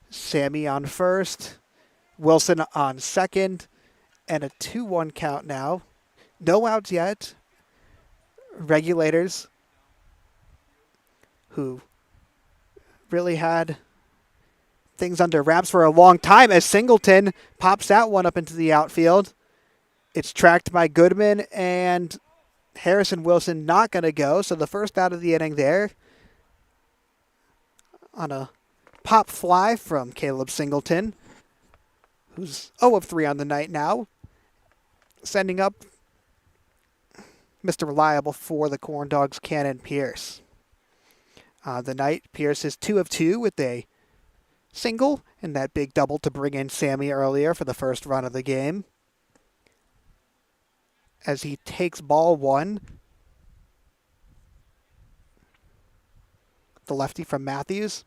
Sammy on first, Wilson on second, and a 2-1 count now. No outs yet. Regulators, who really had things under wraps for a long time, as Singleton pops that one up into the outfield. It's tracked by Goodman, and Harrison Wilson not going to go, so the first out of the inning there on a pop fly from Caleb Singleton, who's 0 of 3 on the night now, sending up Mr. Reliable for the Corndogs, Cannon Pierce. The night, Pierce is 2 of 2 with a single and that big double to bring in Sammy earlier for the first run of the game. As he takes ball 1, the lefty from Matthews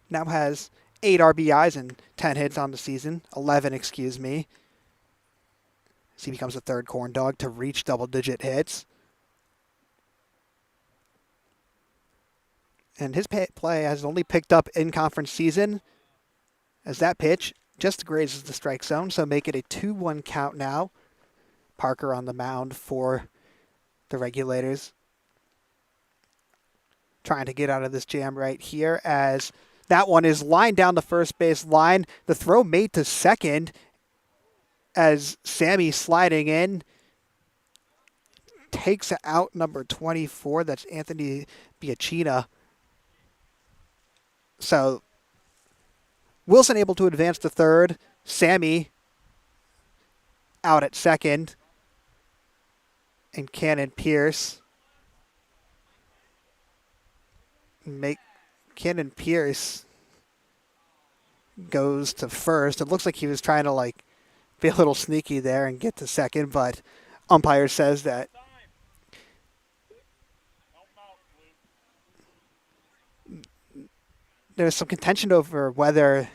now has 8 RBIs and 10 hits on the season, 11, excuse me. As he becomes the third Corndog to reach double-digit hits. And his play has only picked up in conference season, as that pitch just grazes the strike zone, so make it a 2-1 count now. Parker on the mound for the Regulators, trying to get out of this jam right here, as that one is lined down the first base line. The throw made to second, as Sammy sliding in takes out number 24. That's Anthony Biachina. So Wilson able to advance to third. Sammy out at second. And Cannon Pierce. Cannon Pierce goes to first. It looks like he was trying to be a little sneaky there and get to second, but umpire says that there's some contention over whether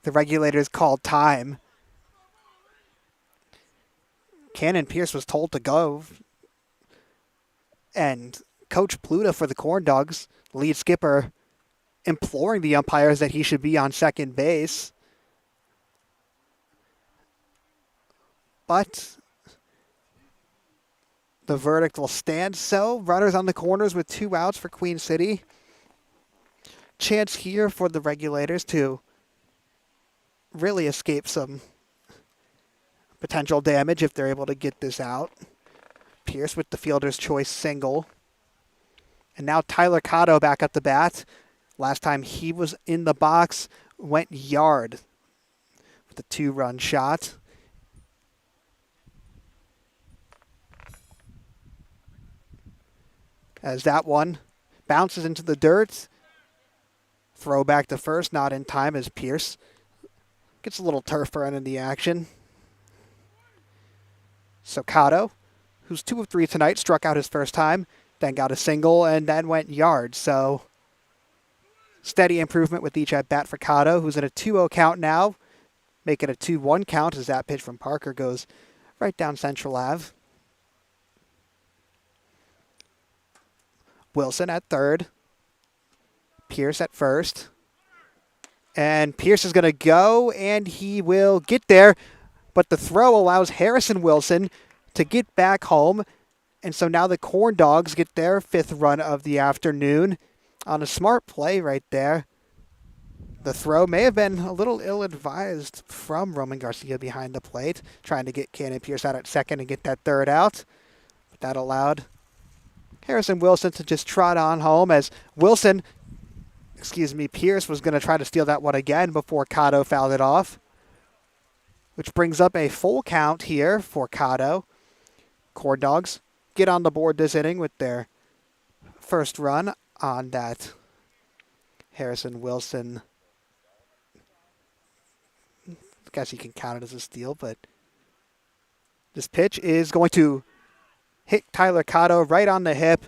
the Regulators called time. Cannon Pierce was told to go, and Coach Pluta for the Corndogs, lead skipper, imploring the umpires that he should be on second base. But the verdict will stand. So runners on the corners with 2 outs for Queen City. Chance here for the Regulators to really escape some potential damage if they're able to get this out. Pierce with the fielder's choice single. And now Tyler Cotto back at the bat. Last time he was in the box, went yard with a 2-run shot. As that one bounces into the dirt. Throw back to first, not in time, as Pierce Gets a little turf burn in the action. So Cotto, who's 2 of 3 tonight, struck out his first time, then got a single, and then went yard. So steady improvement with each at bat for Cotto, who's in a 2-0 count now, making a 2-1 count as that pitch from Parker goes right down Central Ave. Wilson at third. Pierce at first. And Pierce is going to go, and he will get there. But the throw allows Harrison Wilson to get back home. And so now the Corndogs get their 5th run of the afternoon on a smart play right there. The throw may have been a little ill-advised from Roman Garcia behind the plate, trying to get Cannon Pierce out at second and get that third out. But that allowed Harrison Wilson to just trot on home as Pierce was going to try to steal that one again before Cotto fouled it off. Which brings up a full count here for Cotto. Corndogs get on the board this inning with their first run on that Harrison Wilson. I guess you can count it as a steal, but this pitch is going to hit Tyler Cotto right on the hip.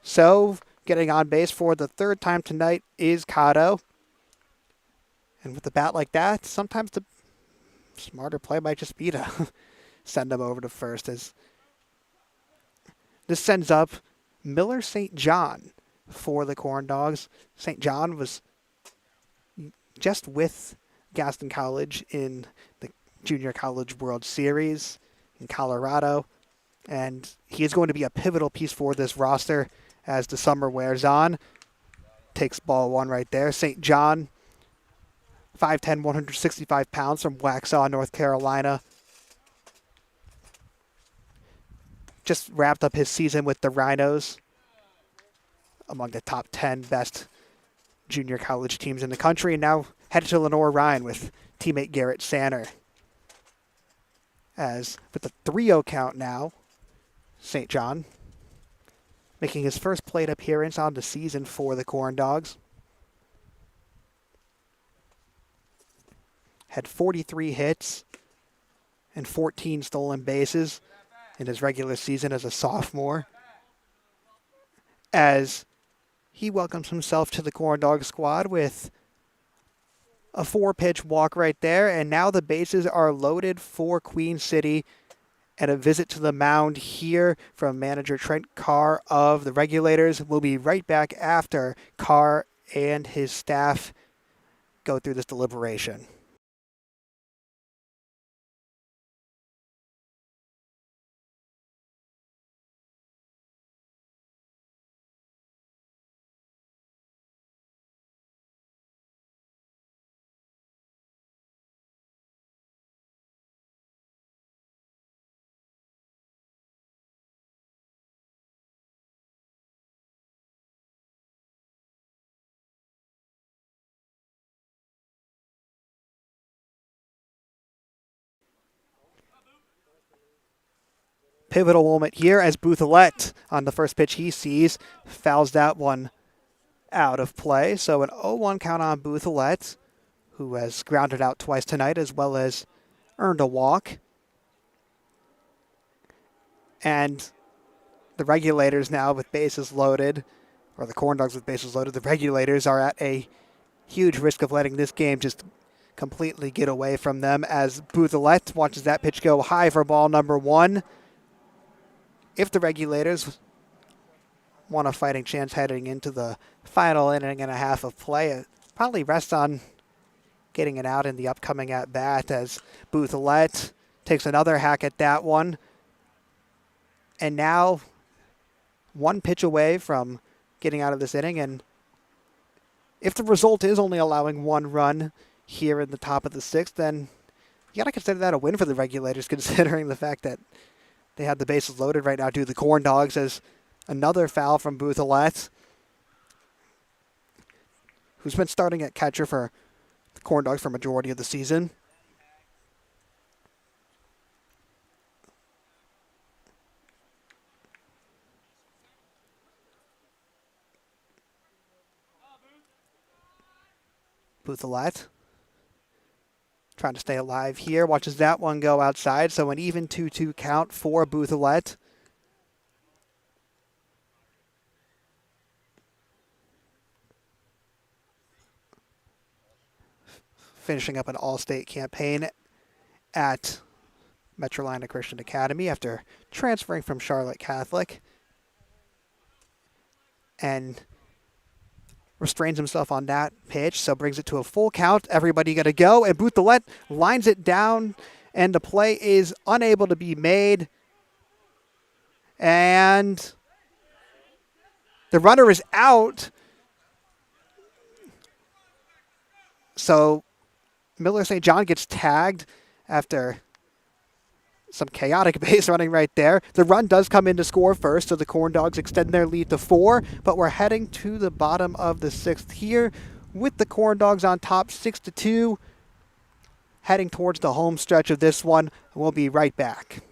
So getting on base for the 3rd time tonight is Cotto. And with a bat like that, sometimes the smarter play might just be to send him over to first. As this sends up Miller St. John for the Corndogs. St. John was just with Gaston College in the Junior College World Series in Colorado. And he is going to be a pivotal piece for this roster as the summer wears on. Takes ball 1 right there. St. John, 5'10", 165 pounds from Waxhaw, North Carolina. Just wrapped up his season with the Rhinos, among the top 10 best junior college teams in the country, and now headed to Lenoir-Rhyne with teammate Garrett Sanner. As with the 3-0 count now, St. John making his first plate appearance on the season for the Corndogs. Had 43 hits and 14 stolen bases in his regular season as a sophomore. As he welcomes himself to the Corndog squad with a 4-pitch walk right there, and now the bases are loaded for Queen City. And a visit to the mound here from manager Trent Carr of the Regulators. We'll be right back after Carr and his staff go through this deliberation. Pivotal moment here as Bouthillette on the first pitch he sees fouls that one out of play. So an 0-1 count on Bouthillette, who has grounded out twice tonight as well as earned a walk. And the Regulators now with bases loaded, or the Corndogs with bases loaded, the Regulators are at a huge risk of letting this game just completely get away from them as Bouthillette watches that pitch go high for ball number 1. If the Regulators want a fighting chance heading into the final inning and a half of play, it probably rests on getting it out in the upcoming at-bat as Bouthillette takes another hack at that one. And now 1 pitch away from getting out of this inning. And if the result is only allowing 1 run here in the top of the 6th, then you got to consider that a win for the Regulators, considering the fact that they had the bases loaded right now due to the Corndogs, as another foul from Bouthillette, who's been starting at catcher for the Corndogs for a majority of the season. Bouthillette Trying to stay alive here. Watches that one go outside. So an even 2-2 count for Bouthillette. Finishing up an all-state campaign at Metrolina Christian Academy after transferring from Charlotte Catholic. And restrains himself on that pitch, so brings it to a full count. Everybody got to go, and Bouthillette lines it down, and the play is unable to be made. And the runner is out. So Miller St. John gets tagged after some chaotic base running right there. The run does come in to score first, so the Corndogs extend their lead to 4, but we're heading to the bottom of the 6th here with the Corndogs on top 6-2, heading towards the home stretch of this one. We'll be right back.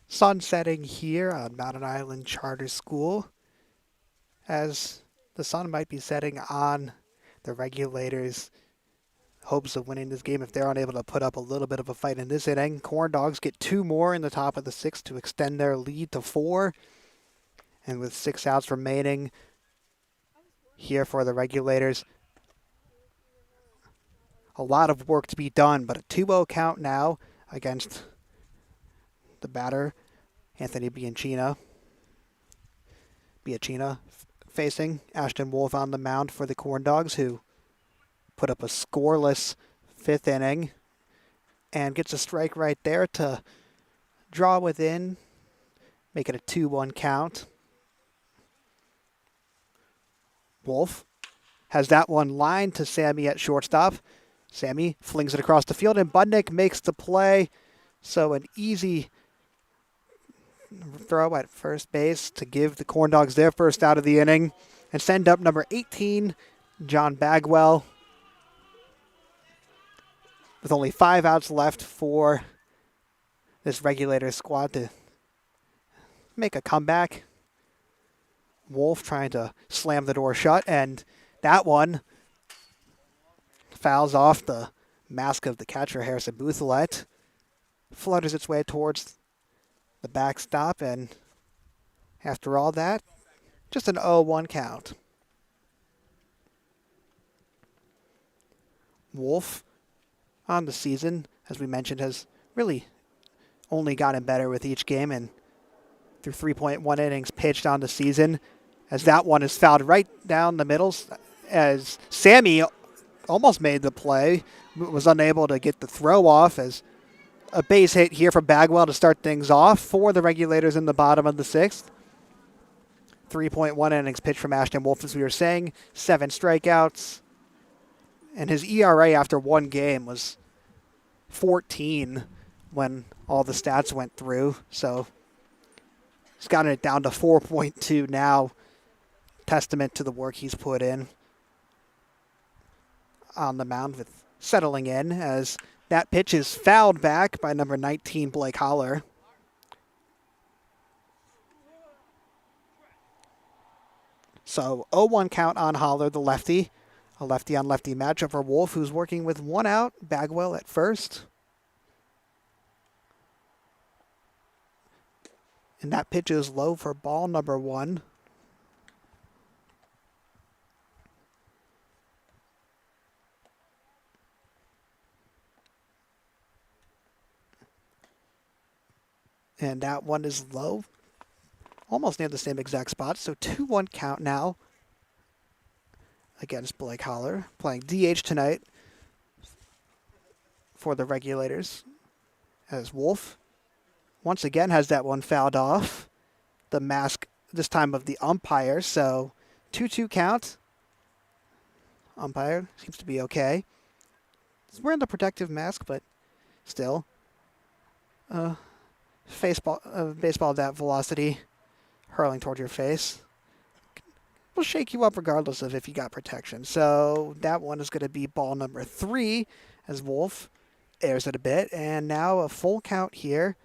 Sun setting here on Mountain Island Charter School, as the sun might be setting on the Regulators' hopes of winning this game if they're unable to put up a little bit of a fight in this inning. Corndogs get 2 more in the top of the 6th to extend their lead to 4. And with 6 outs remaining here for the Regulators, a lot of work to be done, but a 2-0 count now against the batter, Anthony Bianchina facing Ashton Wolf on the mound for the Corndogs, who put up a scoreless 5th inning and gets a strike right there to draw within, make it a 2-1 count. Wolf has that one lined to Sammy at shortstop. Sammy flings it across the field, and Budnick makes the play. So an easy throw at first base to give the Corndogs their first out of the inning and send up number 18, John Bagwell, with only 5 outs left for this Regulator squad to make a comeback. Wolf trying to slam the door shut, and that one fouls off the mask of the catcher, Harrison Bouthillette, flutters its way towards the backstop, and after all that, just an 0-1 count. Wolf on the season, as we mentioned, has really only gotten better with each game, and through 3.1 innings pitched on the season, as that one is fouled right down the middle, as Sammy almost made the play, was unable to get the throw off as a base hit here for Bagwell to start things off for the Regulators in the bottom of the sixth. 3.1 innings pitched from Ashton Wolf, as we were saying, 7 strikeouts. And his ERA after one game was 14 when all the stats went through. So he's gotten it down to 4.2 now. Testament to the work he's put in on the mound with settling in as that pitch is fouled back by number 19, Blake Holler. So 0-1 count on Holler, the lefty. A lefty-on-lefty matchup for Wolf, who's working with 1 out. Bagwell at first. And that pitch is low for ball number 1. And that one is low. Almost near the same exact spot. So 2-1 count now against Blake Holler. Playing DH tonight for the Regulators. As Wolf once again has that one fouled off. The mask this time of the umpire. So 2-2 count. Umpire seems to be okay. He's wearing the protective mask, but still. Baseball of that velocity hurling toward your face will shake you up regardless of if you got protection. So that one is going to be ball number 3 as Wolf airs it a bit. And now a full count here.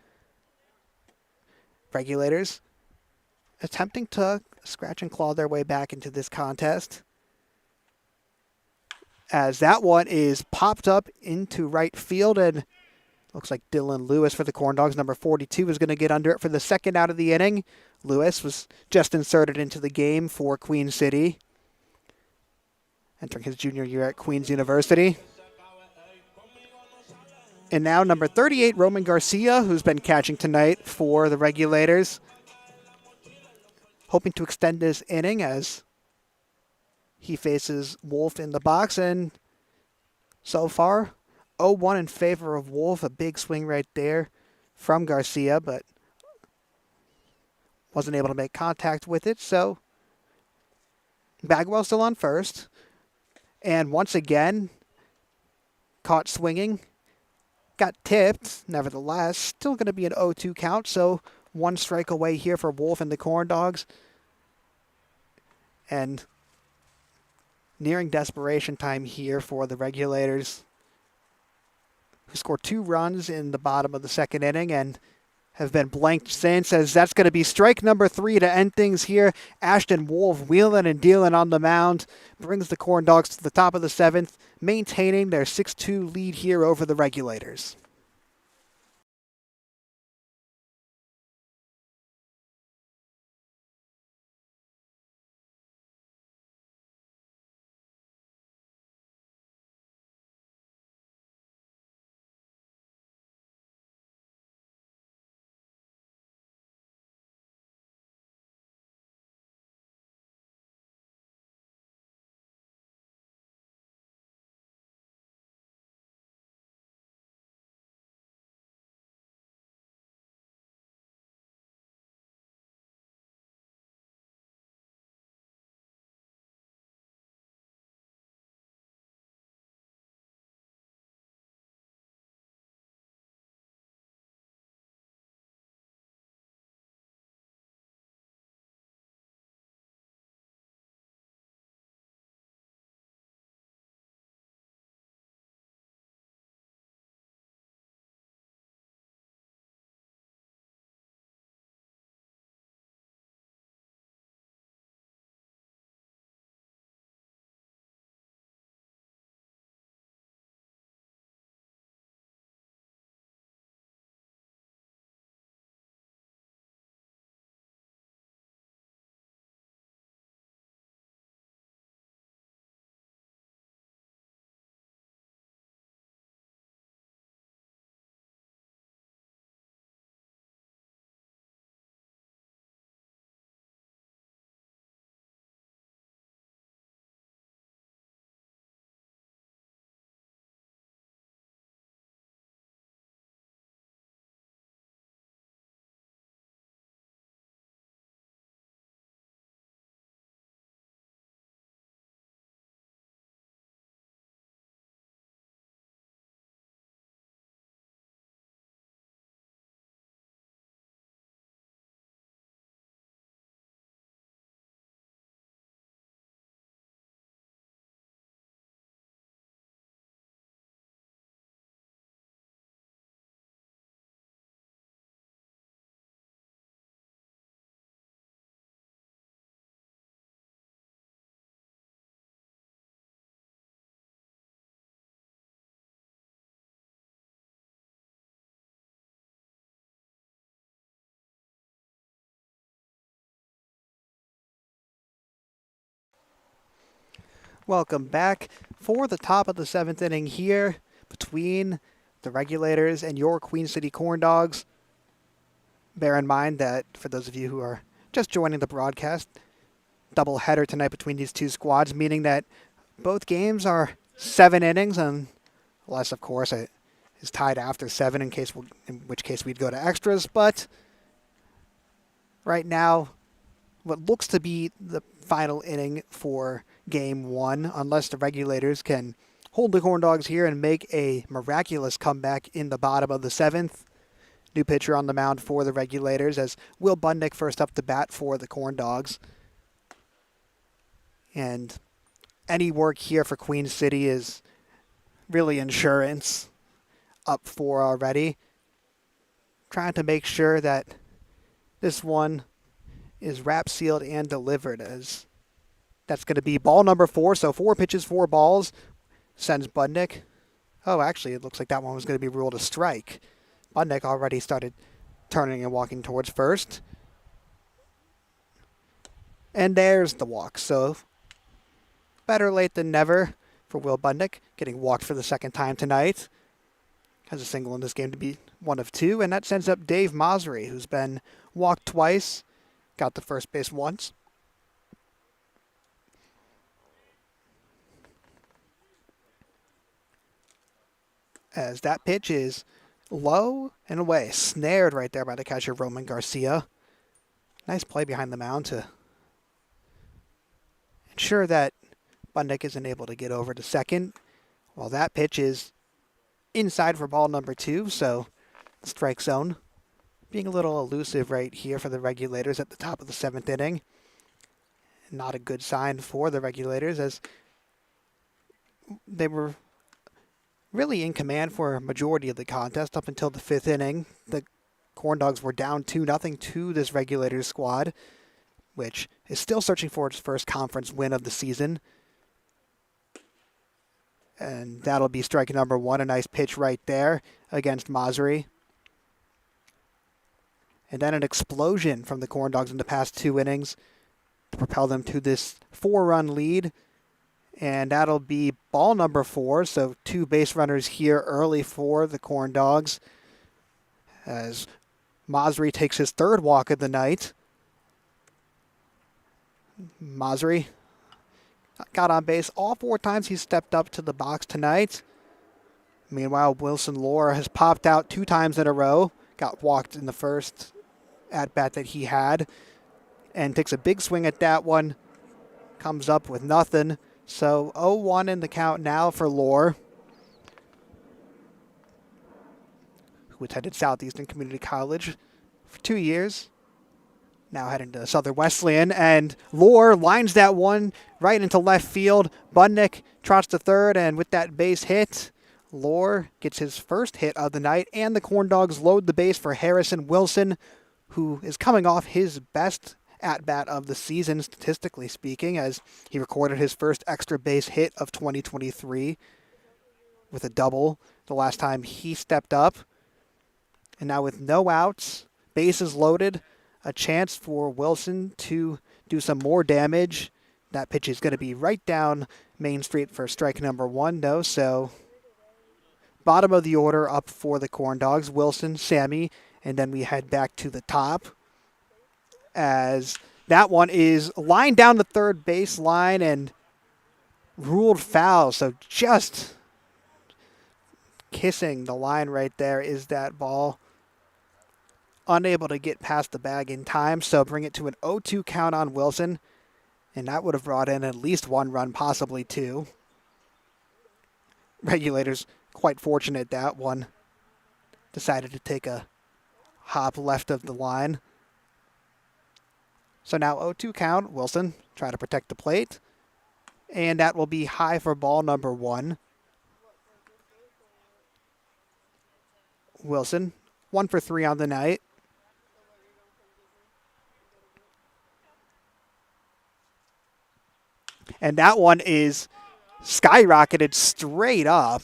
Regulators attempting to scratch and claw their way back into this contest. As that one is popped up into right field, and looks like Dylan Lewis for the Corndogs, number 42, is going to get under it for the second out of the inning. Lewis was just inserted into the game for Queen City, entering his junior year at Queen's University. And now number 38, Roman Garcia, who's been catching tonight for the Regulators, hoping to extend this inning as he faces Wolf in the box. And so far, 0-1 in favor of Wolf. A big swing right there from Garcia, but wasn't able to make contact with it. So Bagwell still on first. And once again, caught swinging. Got tipped. Nevertheless, still going to be an 0-2 count. So 1 strike away here for Wolf and the Corndogs. And nearing desperation time here for the Regulators, who scored 2 runs in the bottom of the second inning and have been blanked since, as that's going to be strike number 3 to end things here. Ashton Wolf wheeling and dealing on the mound brings the Corndogs to the top of the 7th, maintaining their 6-2 lead here over the Regulators. Welcome back for the top of the 7th inning here between the Regulators and your Queen City Corndogs. Bear in mind that for those of you who are just joining the broadcast, double header tonight between these two squads, meaning that both games are 7 innings, unless, of course, it is tied after 7, in which case we'd go to extras. But right now, what looks to be the final inning for Game 1, unless the Regulators can hold the Corndogs here and make a miraculous comeback in the bottom of the 7th. New pitcher on the mound for the Regulators as Will Budnick first up to bat for the Corndogs. And any work here for Queen City is really insurance up for already. Trying to make sure that this one is wrap sealed and delivered, as that's going to be ball number 4. So 4 pitches, 4 balls. Sends Budnick. Oh, actually, it looks like that one was going to be ruled a strike. Budnick already started turning and walking towards first. And there's the walk. So better late than never for Will Budnick, getting walked for the second time tonight. Has a single in this game to be one of 2, and that sends up Dave Masri, who's been walked twice, got to first base once. As that pitch is low and away, snared right there by the catcher Roman Garcia. Nice play behind the mound to ensure that Budnick isn't able to get over to second. While that pitch is inside for ball number 2, so strike zone. Being a little elusive right here for the Regulators at the top of the 7th inning. Not a good sign for the Regulators, as they were really in command for a majority of the contest up until the 5th inning. The Corndogs were down 2-0 to this Regulators squad, which is still searching for its first conference win of the season. And that'll be strike number 1, a nice pitch right there against Masri. And then an explosion from the Corndogs in the past 2 innings to propel them to this 4-run lead. And that'll be ball number 4, so 2 base runners here early for the Corndogs, as Masri takes his 3rd walk of the night. Masri got on base all 4 times he stepped up to the box tonight. Meanwhile, Wilson Lohr has popped out 2 times in a row, got walked in the first at-bat that he had, and takes a big swing at that one, comes up with nothing. So 0-1 in the count now for Lohr, who attended Southeastern Community College for 2 years. Now heading to Southern Wesleyan, and Lohr lines that one right into left field. Budnick trots to third, and with that base hit, Lohr gets his first hit of the night, and the Corndogs load the base for Harrison Wilson, who is coming off his best at-bat of the season, statistically speaking, as he recorded his first extra base hit of 2023 with a double the last time he stepped up. And now with no outs, bases loaded, a chance for Wilson to do some more damage. That pitch is going to be right down Main Street for strike number 1, though, so bottom of the order up for the Corndogs, Wilson, Sammy, and then we head back to the top, as that one is lined down the third base line and ruled foul. So just kissing the line right there is that ball. Unable to get past the bag in time, so bring it to an 0-2 count on Wilson, and that would have brought in at least 1 run, possibly 2. Regulators quite fortunate that one decided to take a hop left of the line. So now 0-2 count. Wilson trying to protect the plate. And that will be high for ball number 1. Wilson, 1 for 3 on the night. And that one is skyrocketed straight up.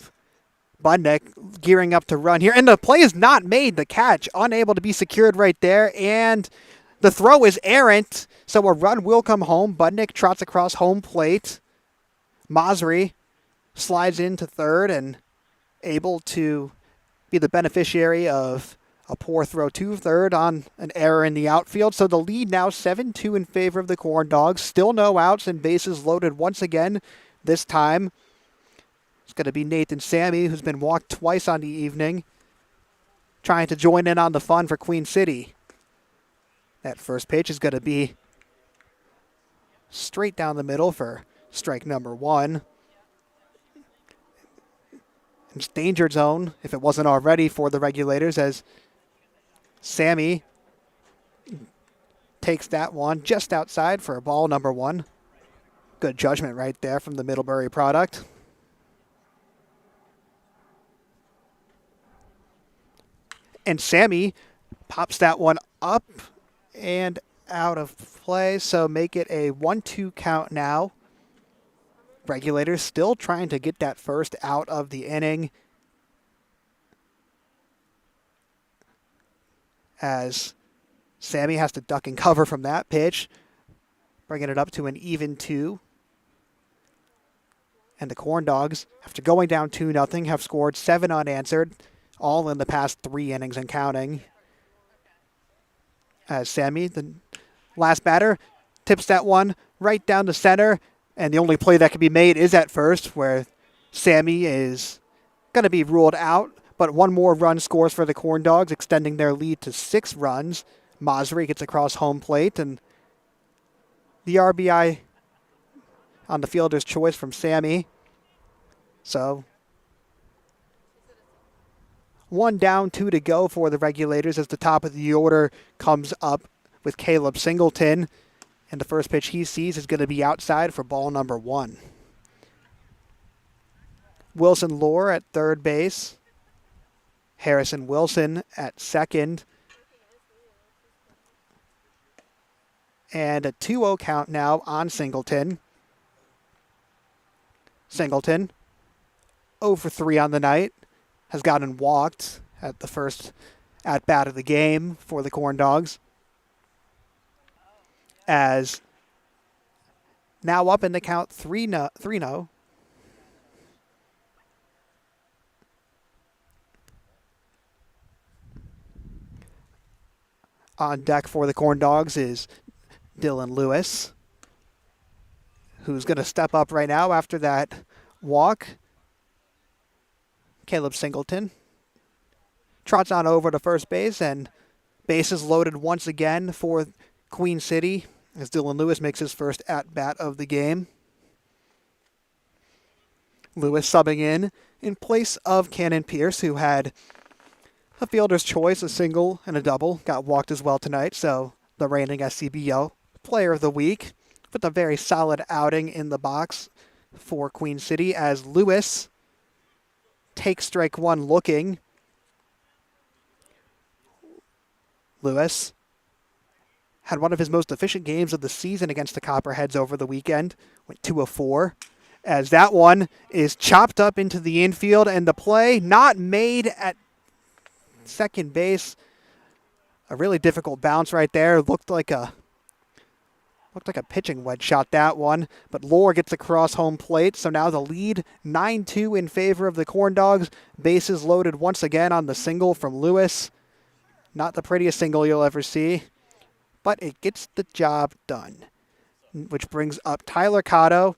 Budnick gearing up to run here. And the play is not made. The catch unable to be secured right there. And the throw is errant. So a run will come home. Budnick trots across home plate. Masri slides into third and able to be the beneficiary of a poor throw to third on an error in the outfield. So the lead now 7-2 in favor of the Corndogs. Still no outs and bases loaded once again. This time it's going to be Nathan Sammy, who's been walked twice on the evening, trying to join in on the fun for Queen City. That first pitch is going to be straight down the middle for strike number one. It's danger zone, if it wasn't already, for the Regulators, as Sammy takes that one just outside for ball number one. Good judgment right there from the Middlebury product. And Sammy pops that one up and out of play, so make it a 1-2 count now. Regulators still trying to get that first out of the inning, as Sammy has to duck and cover from that pitch, bringing it up to an even 2. And the Corndogs, after going down 2-0, have scored 7 unanswered, all in the past 3 innings and counting. As Sammy, the last batter, tips that one right down the center, and the only play that can be made is at first, where Sammy is going to be ruled out, but one more run scores for the Corndogs, extending their lead to 6 runs. Masri gets across home plate, and the RBI on the fielder's choice from Sammy. So 1 down, 2 to go for the Regulators as the top of the order comes up with Caleb Singleton. And the first pitch he sees is going to be outside for ball number 1. Wilson Lohr at third base. Harrison Wilson at second. And a 2-0 count now on Singleton. Singleton, 0 for 3 on the night, has gotten walked at the first at-bat of the game for the Corndogs. As now up in the count 3-0. On deck for the Corndogs is Dylan Lewis, who's going to step up right now after that walk. Caleb Singleton trots on over to first base, and bases loaded once again for Queen City as Dylan Lewis makes his first at-bat of the game. Lewis subbing in place of Cannon Pierce, who had a fielder's choice, a single and a double. Got walked as well tonight, so the reigning SCBO Player of the Week with a very solid outing in the box for Queen City as Lewis takes strike one looking. Lewis had one of his most efficient games of the season against the Copperheads over the weekend. Went 2 of 4. As that one is chopped up into the infield, and the play not made at second base. A really difficult bounce right there. Looked like a pitching wedge shot, that one. But Lohr gets across home plate, so now the lead 9-2 in favor of the Corndogs. Bases loaded once again on the single from Lewis. Not the prettiest single you'll ever see, but it gets the job done. Which brings up Tyler Cotto,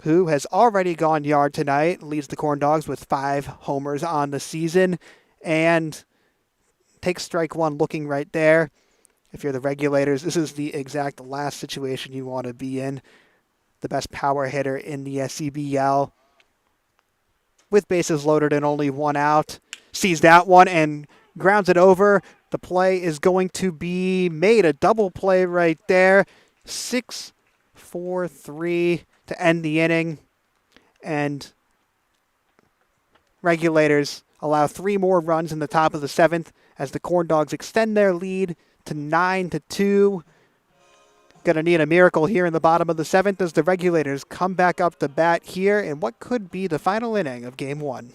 who has already gone yard tonight, leads the Corndogs with 5 homers on the season, and takes strike one looking right there. If you're the Regulators, this is the exact last situation you want to be in. The best power hitter in the SCBL. With bases loaded and only 1 out. Sees that one and grounds it over. The play is going to be made. A double play right there. 6-4-3 to end the inning. And Regulators allow 3 more runs in the top of the 7th as the Corndogs extend their lead to 9-2. Going to need a miracle here in the bottom of the 7th as the Regulators come back up to bat here in what could be the final inning of Game 1.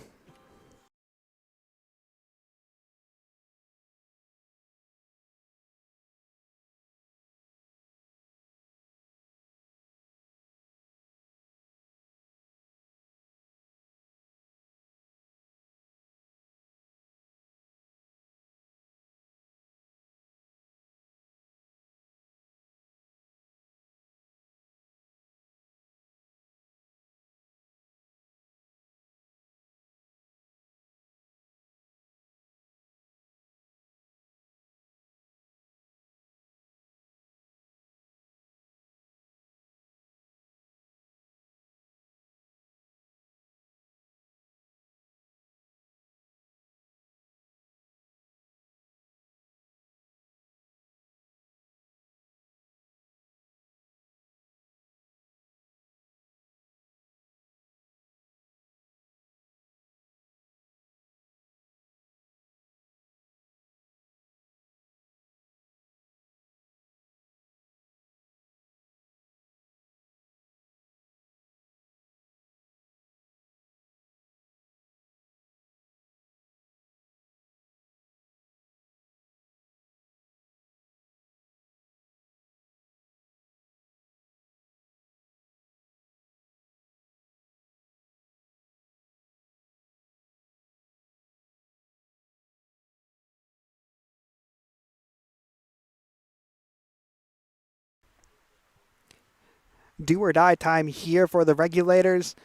do or die time here for the Regulators,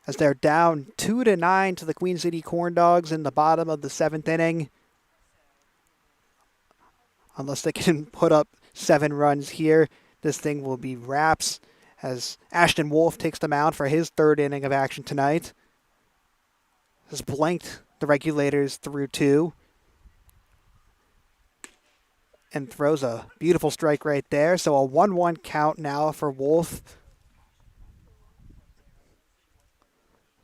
as they're down 2-9 to the Queen City Corndogs in the bottom of the 7th inning. Unless they can put up 7 runs here, this thing will be wraps, as Ashton Wolf takes the mound for his 3rd inning of action tonight. Has blanked the Regulators through 2. And throws a beautiful strike right there. So a 1-1 count now for Wolf,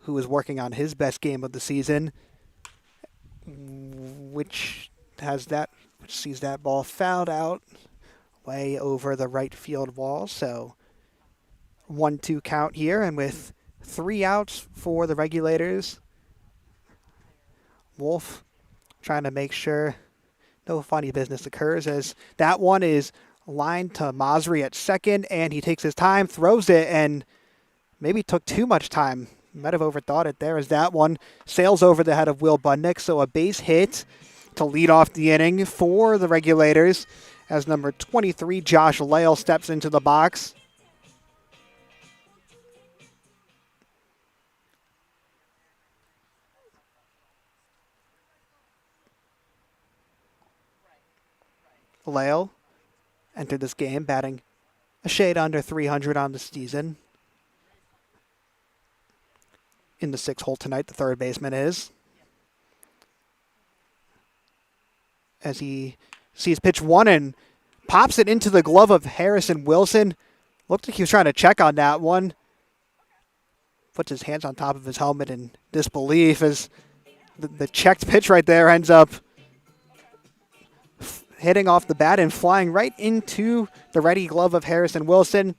who is working on his best game of the season, which sees that ball fouled out way over the right field wall. So 1-2 count here, and with 3 outs for the Regulators, Wolf trying to make sure no funny business occurs, as that one is lined to Masri at second, and he takes his time, throws it, and maybe took too much time. Might have overthought it there, as that one sails over the head of Will Budnick. So a base hit to lead off the inning for the Regulators, as number 23, Josh Lale, steps into the box. Lale entered this game batting a shade under 300 on the season. In the 6th hole tonight, the third baseman is. As he sees pitch 1 and pops it into the glove of Harrison Wilson. Looked like he was trying to check on that one. Puts his hands on top of his helmet in disbelief, as the checked pitch right there ends up hitting off the bat and flying right into the ready glove of Harrison Wilson.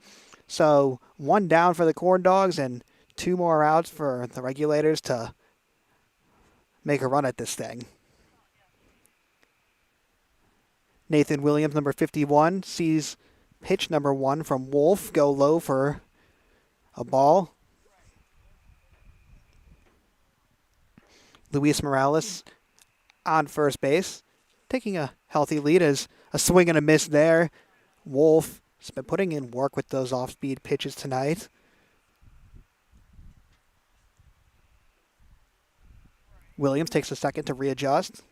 So 1 down for the Corndogs and 2 more outs for the Regulators to make a run at this thing. Nathan Williams, number 51, sees pitch number 1 from Wolf go low for a ball. Luis Morales on first base, taking a healthy lead, as a swing and a miss there. Wolf has been putting in work with those off-speed pitches tonight. Williams takes a second to readjust.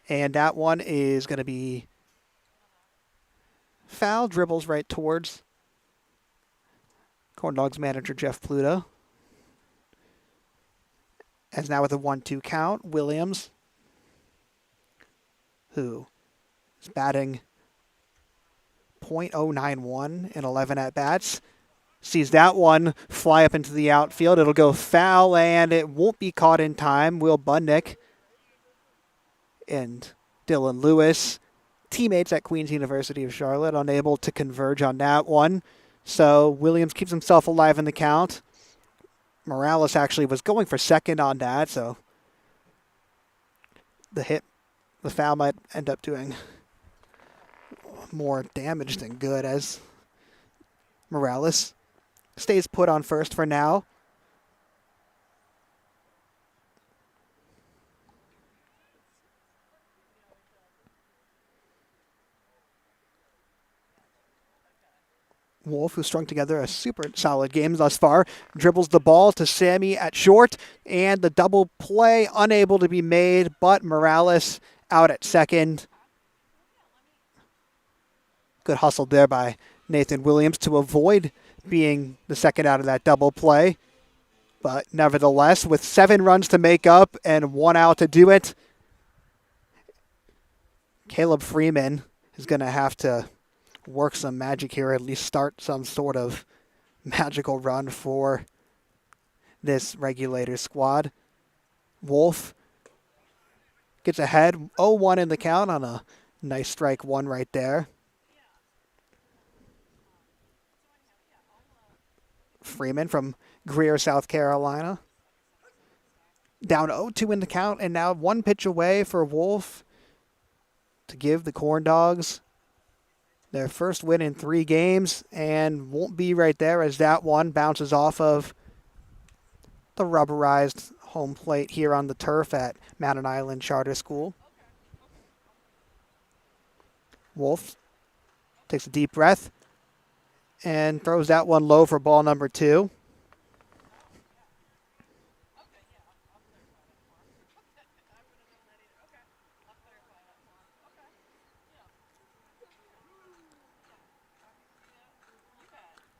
And that one is going to be foul. Dribbles right towards Corndogs manager Jeff Pluto. As now with a 1-2 count, Williams, who is batting .091 in 11 at-bats, sees that one fly up into the outfield. It'll go foul, and it won't be caught in time. Will Budnick and Dylan Lewis, teammates at Queens University of Charlotte, unable to converge on that one. So Williams keeps himself alive in the count. Morales actually was going for second on that, so the foul might end up doing more damage than good, as Morales stays put on first for now. Wolf, who strung together a super solid game thus far, dribbles the ball to Sammy at short, and the double play unable to be made, but Morales out at second. Good hustle there by Nathan Williams to avoid being the second out of that double play. But nevertheless, with 7 runs to make up and 1 out to do it, Caleb Freeman is going to have to work some magic here, at least start some sort of magical run for this Regulator squad. Wolf gets ahead, 0-1 in the count on a nice strike 1 right there. Freeman from Greer, South Carolina, down 0-2 in the count, and now 1 pitch away for Wolf to give the Corndogs their first win in 3 games, and won't be right there, as that one bounces off of the rubberized home plate here on the turf at Mountain Island Charter School. Wolf takes a deep breath and throws that one low for ball number 2.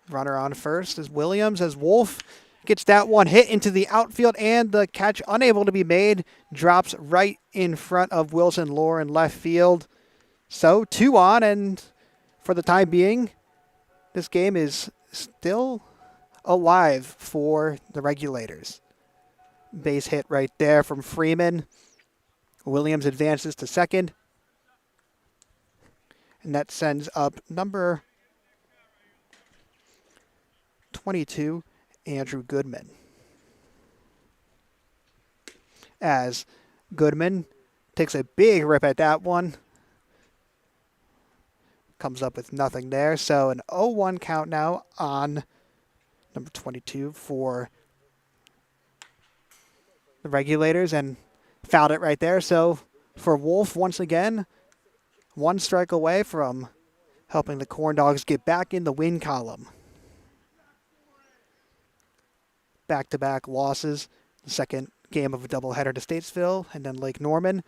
Runner on first is Williams as Wolf gets that one hit into the outfield, and the catch unable to be made. Drops right in front of Wilson Lohr in left field. So 2 on, and for the time being, this game is still alive for the Regulators. Base hit right there from Freeman. Williams advances to second. And that sends up number 22, Andrew Goodman. As Goodman takes a big rip at that one. Comes up with nothing there. So an 0-1 count now on number 22 for the Regulators, and fouled it right there. So for Wolf, once again, 1 strike away from helping the Corndogs get back in the win column. Back-to-back losses. The second game of a doubleheader to Statesville and then Lake Norman.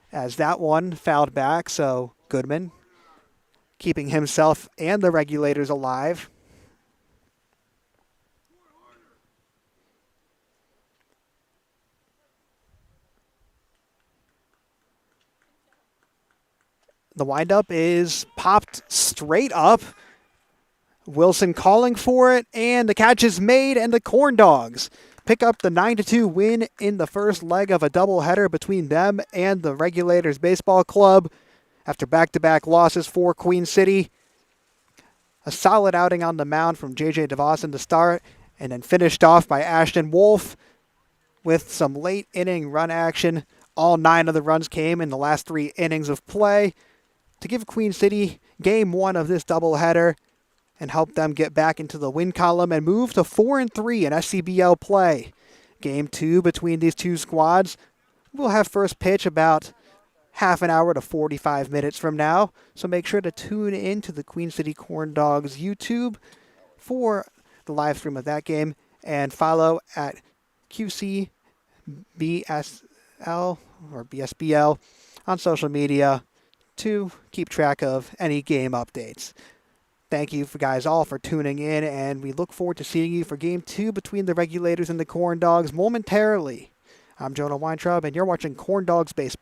As that one fouled back, so Goodman keeping himself and the Regulators alive. The windup is popped straight up. Wilson calling for it, and the catch is made, and the Corndogs pick up the 9-2 win in the first leg of a doubleheader between them and the Regulators Baseball Club. After back-to-back losses for Queen City, a solid outing on the mound from J.J. DeVos to start, and then finished off by Ashton Wolf with some late inning run action. All 9 of the runs came in the last 3 innings of play to give Queen City game 1 of this doubleheader and help them get back into the win column and move to 4-3 in SCBL play. Game 2 between these two squads will have first pitch about half an hour to 45 minutes from now, so make sure to tune in to the Queen City Corndogs YouTube for the live stream of that game, and follow at QCBSL or BSBL on social media to keep track of any game updates. Thank you for guys all for tuning in, and we look forward to seeing you for Game 2 between the Regulators and the Corndogs momentarily. I'm Jonah Weintraub, and you're watching Corndogs Baseball.